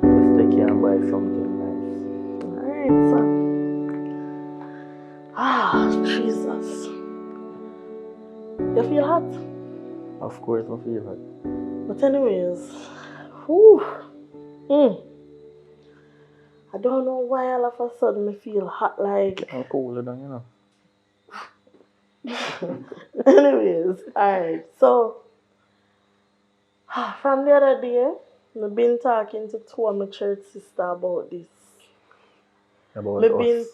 Speaker 4: Let's take care and buy something nice.
Speaker 5: Alright, son. Ah, Jesus. You feel hot?
Speaker 4: Of course, I feel that.
Speaker 5: But anyways, whew. I don't know why all of a sudden me feel hot like.
Speaker 4: I'm cooler than you know.
Speaker 5: Anyways, alright. So from the other day, I've been talking to two of my church sisters about this.
Speaker 4: About
Speaker 5: Maybe,
Speaker 4: us.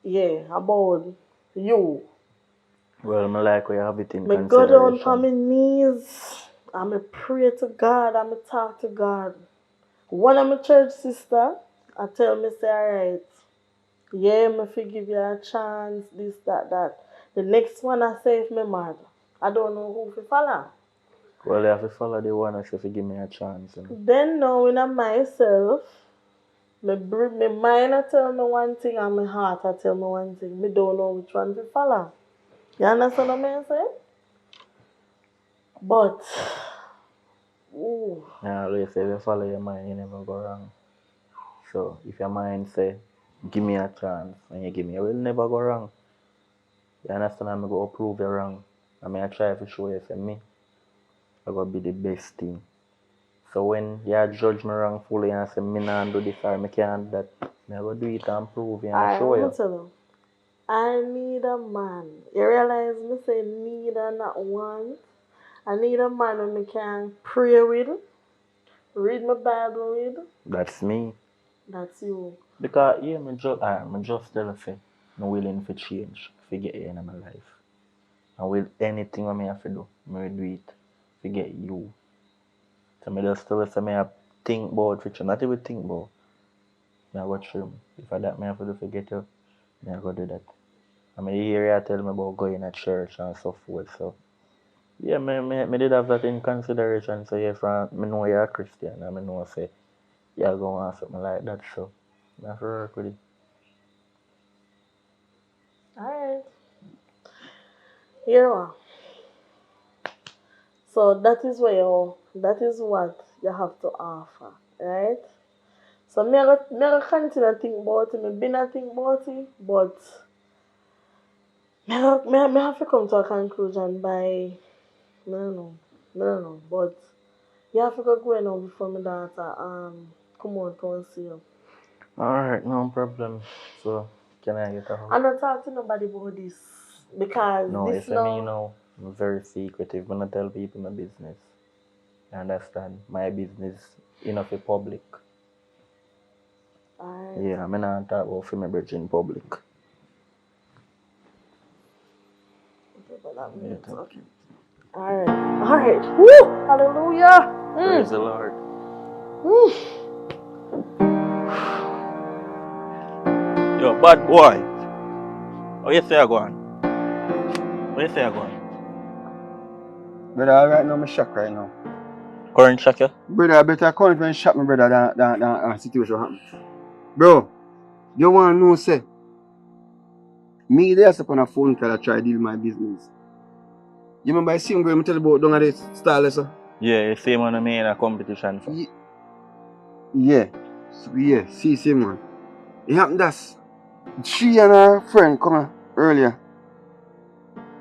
Speaker 5: yeah, about you.
Speaker 4: Well, I like where you have it in
Speaker 5: I go down
Speaker 4: consideration.
Speaker 5: on my knees, and I pray to God, and I talk to God. One of my church sister, I tell me, say, alright, yeah, me forgive you a chance, this, that. The next one I say, if me mad, I don't know who to follow.
Speaker 4: Well, you have to follow the one that should give me a chance. You know?
Speaker 5: Then knowing of myself, my mind I tell me one thing and my heart I tell me one thing. Me don't know which one to follow. You understand what I'm saying? But, ooh.
Speaker 4: I always say, if you follow your mind, you never go wrong. So, if your mind say, give me a chance, and you give me, you will never go wrong. You understand? I'm going to prove you wrong. I mean, I try to show you, say, me, I'm going to be the best thing. So, when you judge me wrongfully and say, me not do this or me can't do that, I'm going to do it and prove you and show
Speaker 5: I'm
Speaker 4: you.
Speaker 5: gonna tell you. I need a man. You realize me say need and not want. I need a man who me can pray with, read my Bible with.
Speaker 4: That's me.
Speaker 5: That's you.
Speaker 4: Because yeah, me just tell you say, I'm willing to change, to get you in my life. And with anything I have to do, I will do it to get you. So I just tell you say, I think about future, not even think about. I watch him. If I that I have to do to get you, I go do that. I mean, you hear you tell me about going to church and so forth. So yeah, me did have that in consideration. So yeah, from me know you're a Christian, and I know say you're going to want something like that. So I have to work with it.
Speaker 5: Alright. Here you are. So that is what you have to offer, right? So me I continue to think about it, me been a think about it, but me have to come to a conclusion by no, but you have to go now before my daughter come on come see you.
Speaker 4: Alright, no problem. So can I get a hug?
Speaker 5: I'm not talking to nobody about this because
Speaker 4: No,
Speaker 5: this
Speaker 4: it's me now. I'm very secretive. I'm not tell people my business. You understand? My business enough in public.
Speaker 5: Alright.
Speaker 4: Yeah, I'm not talk about for my bridge in public.
Speaker 5: Okay, but that
Speaker 4: Yeah,
Speaker 5: means
Speaker 4: thank
Speaker 5: okay.
Speaker 4: you.
Speaker 5: Alright. Woo! Hallelujah!
Speaker 4: Praise the Lord. Yo, bad boy. Oh, you say I go on? What you say I go on?
Speaker 3: Brother, right now I'm shocked right now.
Speaker 4: Current shock you?
Speaker 3: Brother, I better come and shock me, brother, than situation happen. Bro, you want to know, say, me there upon a phone call I try to deal with my business. You remember I see him going to tell you about down at this style, sir?
Speaker 4: Yeah, you see man I made a competition for.
Speaker 3: Yeah. So, yeah, see man. It happened that's she and her friend come earlier.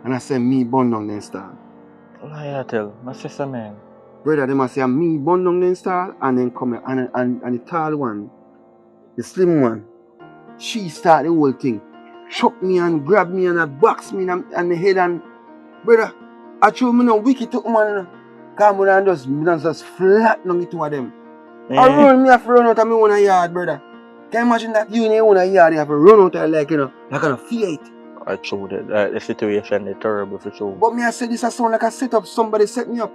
Speaker 3: And I said me burn down the style.
Speaker 4: What I tell? My sister man.
Speaker 3: Brother, they must say me burn down the style and then come and the tall one, the slim one, she start the whole thing. Choke me and grab me and box me and the head and brother, I told me no wicked to man. Come on and just flat down the two of them. I run me have to run out of my own yard, brother. Can you imagine that you in your own yard you have to run out of like a fear it?
Speaker 4: I true the situation is terrible for sure.
Speaker 3: But me I say this I sound like a setup, somebody set me up.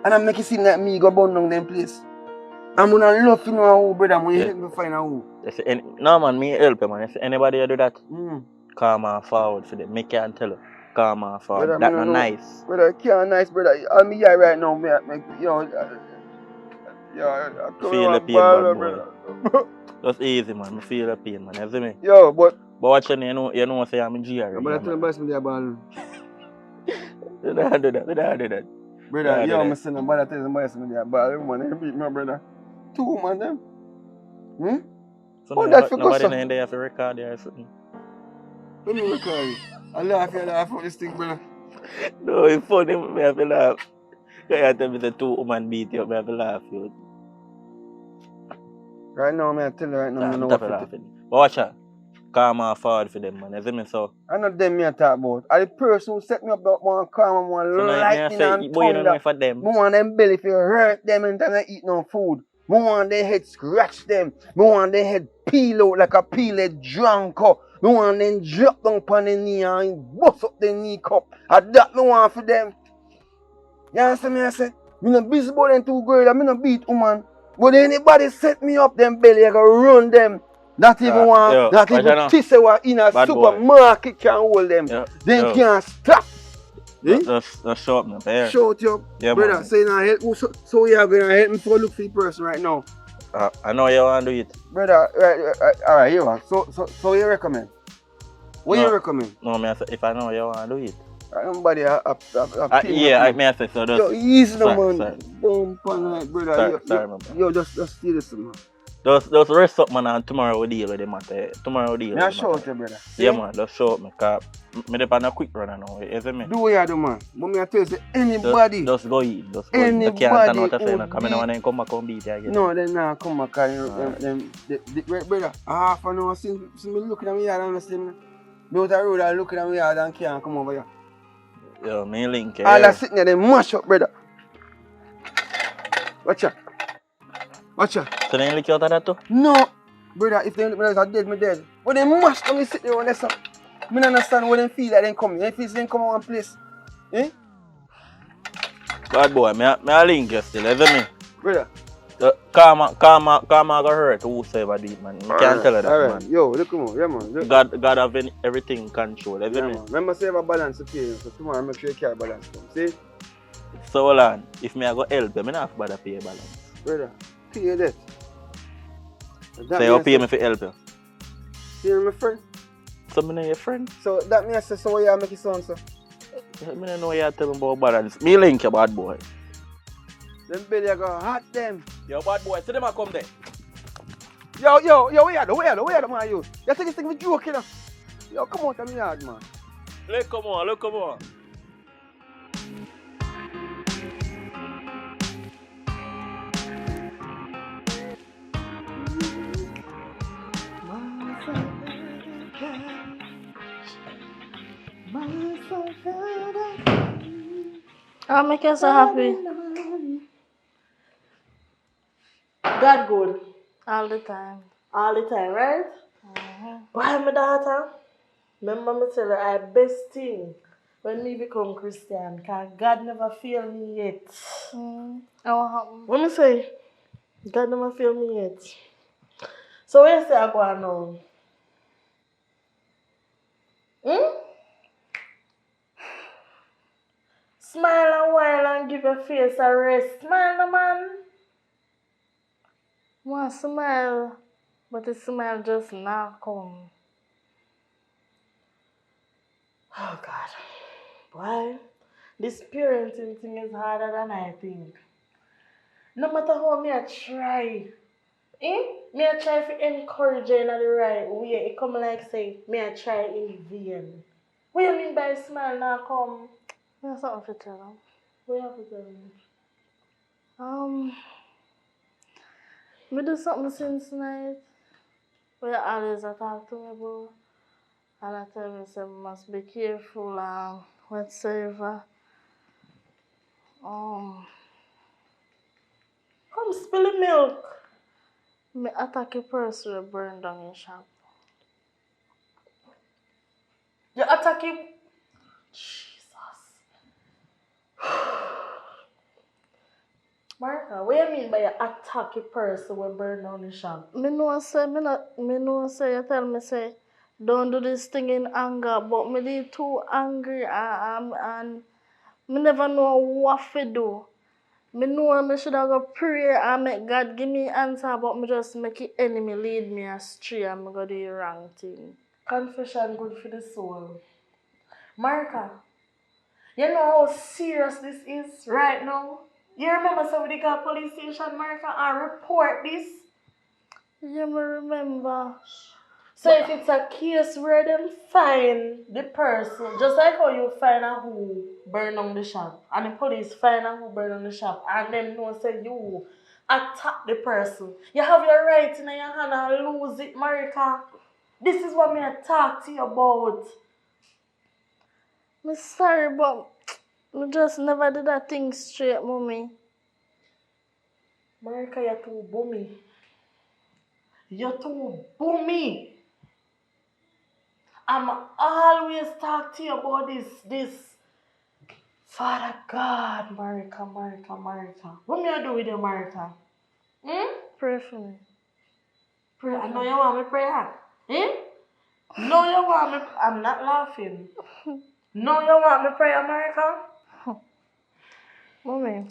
Speaker 3: And I make it seem like me go burn down them place. I'm gonna love to know who, brother, when you help me find out who.
Speaker 4: No man, me help you man. If anybody do that, come on forward for them. Me can't tell you. Come on forward. That's not nice.
Speaker 3: Brother, can't nice, brother. I'm me here right now, I
Speaker 4: feel the pain, bad boy. Just easy, man. I feel the pain, man. You see me?
Speaker 3: Yo, but
Speaker 4: watch you know, say I'm in GR.
Speaker 3: But I tell you, me ball.
Speaker 4: We don't do that.
Speaker 3: Brother, yo, I'm saying, but I tell you, me ball. Man, they beat my brother. Two man, them.
Speaker 4: So
Speaker 3: nobody
Speaker 4: in there have to record there or something.
Speaker 3: Let me record it. I laugh at this thing, brother.
Speaker 4: No, it's funny. I have to laugh. I tell me the two women beat you. I have to laugh. You.
Speaker 3: Right now, I tell you right now, I know what to do.
Speaker 4: But watch out. Calm and forward for them, man. You see me, so?
Speaker 3: I know them me I talk about. I the person who set me up that one calm and one lightning and thunder.
Speaker 4: For them.
Speaker 3: I want them belly if you hurt them and time they eat no food. I want their head scratch them. I want their head peel out like a peeled drunk up. I want them drop down upon the knee and bust up the knee cup. And that I want for them. You understand me? I say, I'm not busy about them two girls. I'm not beat woman. But anybody set me up them belly, I can run them. Not even one, not even Tissewa in a supermarket can hold them. They can't stop.
Speaker 4: Just show up, man.
Speaker 3: Show it up.
Speaker 4: Yeah,
Speaker 3: brother,
Speaker 4: man.
Speaker 3: say now help me. So you're going to help me for look for the person right now.
Speaker 4: I know you want to do it.
Speaker 3: Brother, right, alright, here one. So you recommend? What you recommend?
Speaker 4: No, man, if I know you want to do it.
Speaker 3: Somebody
Speaker 4: yeah, I may say so.
Speaker 3: Yo, easy no man. Don't panic, brother.
Speaker 4: Sorry, man.
Speaker 3: Yo, just steal this man.
Speaker 4: Just rest up, man, and tomorrow we'll deal with them, man. Tomorrow we'll deal with them.
Speaker 3: Show it, brother.
Speaker 4: Yeah, man, just show up, man. Cause I'm on a quick run now, you see me?
Speaker 3: Do what you do, man. But me I tell you, anybody.
Speaker 4: Just go eat.
Speaker 3: Anybody.
Speaker 4: You can't turn out of saying, come in and come back and beat you again.
Speaker 3: No, they not come back. Brother, half an hour since me looking at me, I don't understand. Me out the road and looking at me hard and can't come over here.
Speaker 4: Yo, me link here.
Speaker 3: All that sitting there, they mash up, brother. Watch out. Watch out.
Speaker 4: So they lick you out of that too?
Speaker 3: No. Brother, if they are dead, me dead. But they mash come and sit there on this up. I don't understand what they feel like they come. They feel they come to one place. Eh?
Speaker 4: Bad boy, me a link you still, isn't me?
Speaker 3: Brother.
Speaker 4: Karma go hurt whosoever do it, man. You can't tell her that, man.
Speaker 3: Yo, look more. Yeah, man. Look.
Speaker 4: God have everything in control, isn't me?
Speaker 3: Man. Remember, say have a balance to pay. So tomorrow, make sure you carry balance. See?
Speaker 4: So hold on. If me I go help you, me not have to bother pay your balance.
Speaker 3: Brother, pay your debt.
Speaker 4: So you pay me for help you?
Speaker 3: You're my friend.
Speaker 4: So me know your friend?
Speaker 3: So that means so what you make it sound so?
Speaker 4: Me don't know what you tell me about balance. Me link you, bad boy.
Speaker 3: Them belly go hot them.
Speaker 4: Yo, bad boy, see them a come there.
Speaker 3: Yo, where you man, you? You take this thing with joke, you know? Yo, come out of me yard, man.
Speaker 4: Look, come on.
Speaker 2: I'll make you so happy.
Speaker 5: God good.
Speaker 2: All the time.
Speaker 5: All the time, right? Why my daughter? Remember me tell her I best thing when me become Christian, because God never failed me yet.
Speaker 2: What happened?
Speaker 5: What me say? God never failed me yet. So where you say I go on now? Smile a while and give your face a rest. Smile, no man.
Speaker 2: Want smile, but the smile just not come.
Speaker 5: Oh God. Why? This parenting thing is harder than I think. No matter how me I try. Me I try to encourage you in the right way. It come like say, me I try in vain. What you mean by smile now come?
Speaker 2: There's something to tell them.
Speaker 5: What you have to tell me?
Speaker 2: Me do something since night. Where you always talk to me about. And I tell me say must be careful whatsoever.
Speaker 5: Come spill the milk.
Speaker 2: Me attack a person who burn down your shop.
Speaker 5: You attack him? Jesus. Martha, what you mean by you attack a person who burn down the shop?
Speaker 2: Me know say you tell me say don't do this thing in anger, but me dey too angry and me never know what to do. Me know me should have go pray and make God give me answer, but me just make the enemy lead me astray and me go do the wrong thing.
Speaker 5: Confession good for the soul. Martha, you know how serious this is right now? You remember somebody got police station, Martha, and report this?
Speaker 2: Yeah, me remember.
Speaker 5: So if it's a case where them find the person, just like how you find out who burned down the shop, and the police find out who burned down the shop, and them know say you attack the person, you have your right in your hand and lose it, Marika. This is what me I talk to you about.
Speaker 2: Me sorry, but me just never did that thing straight, mommy.
Speaker 5: Marika, you're too boomy. You're too boomy. I'm always talk to you about this. Father God, Marika. What me I do with you, Marika?
Speaker 2: Pray for me.
Speaker 5: Pray. I know you want me pray, huh? No, you want me. I'm not laughing. No, you want me pray, Marika?
Speaker 2: Mommy,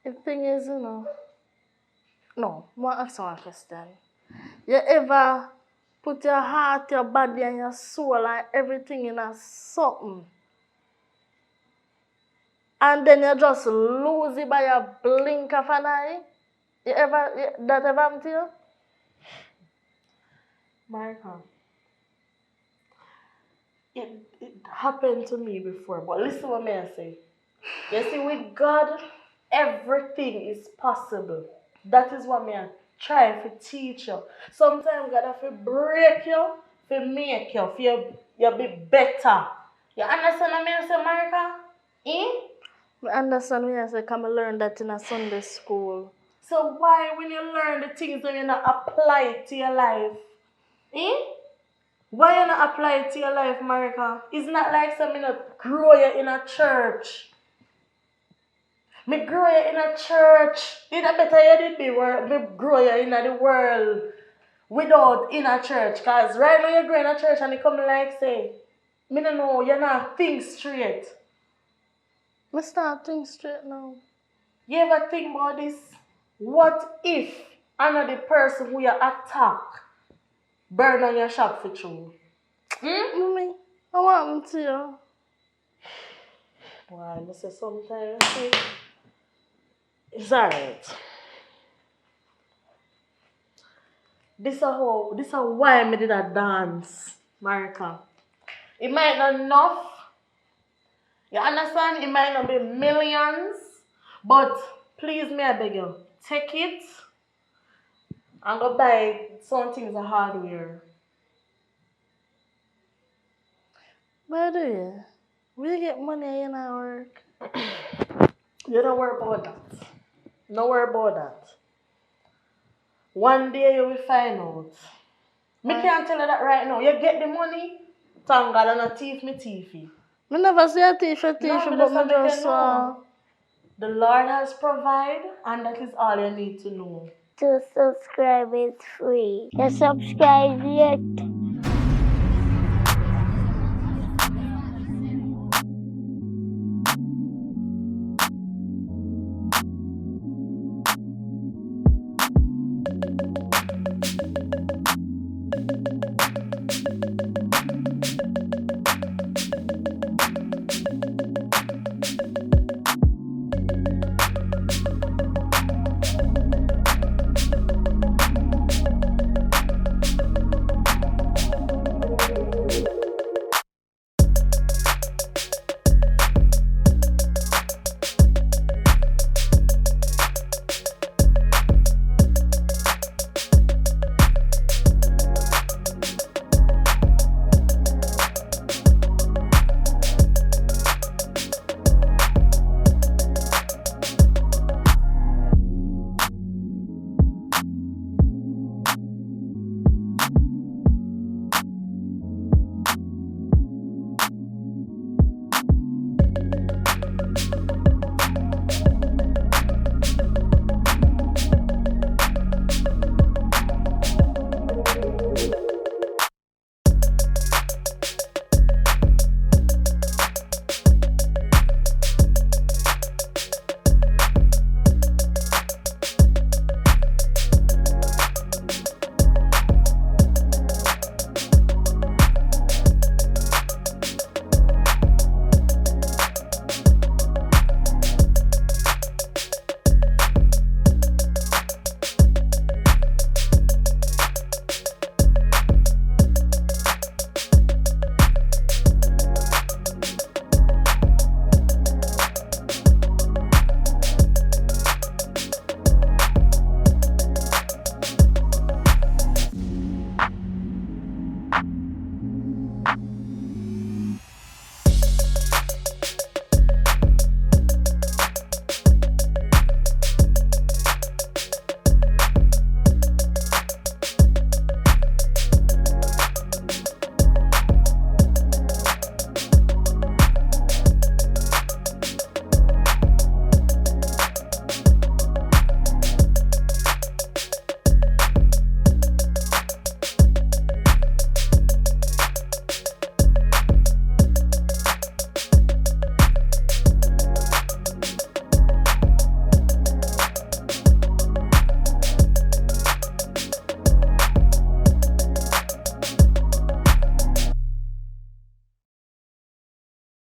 Speaker 2: the thing is, no, I want to ask one question. You ever put your heart, your body, and your soul and everything in a something, and then you just lose it by a blink of an eye? That ever happened to you?
Speaker 5: Marika, it happened to me before, but listen what I say. You see, with God, everything is possible. That is what I try to teach you. Sometimes God have to break you for make you, for you be better. You understand what I say, Marika?
Speaker 2: I understand when I say come learn that in a Sunday school.
Speaker 5: So why when you learn the things when you not apply it to your life? Why you not apply it to your life, Marika? It's not like some not grow you in a church. Me grow you in a church. It's better you did me grow you in the world without in a church. Cause right now you grow in a church and you come like say, me don't know, you're not think straight.
Speaker 2: Me start think straight now.
Speaker 5: You ever think about this? What if another person who you attack burn on your shop for true?
Speaker 2: Mommy, what happened to you?
Speaker 5: Well, I say sometimes it's alright. This is why I did a dance, Marika. It might not enough. You understand? It might not be millions, but please me I beg you, take it and go buy some things of hardware.
Speaker 2: By the way, we get money in our work.
Speaker 5: You don't worry about that. No worry about that. One day you will find out. Me can't tell you that right now. You get the money, thank God and a thief me thiefy.
Speaker 2: Me never say a thief,
Speaker 5: No,
Speaker 2: but me just
Speaker 5: the Lord has provided, and that is all you need to know.
Speaker 1: To subscribe is free. You subscribe yet?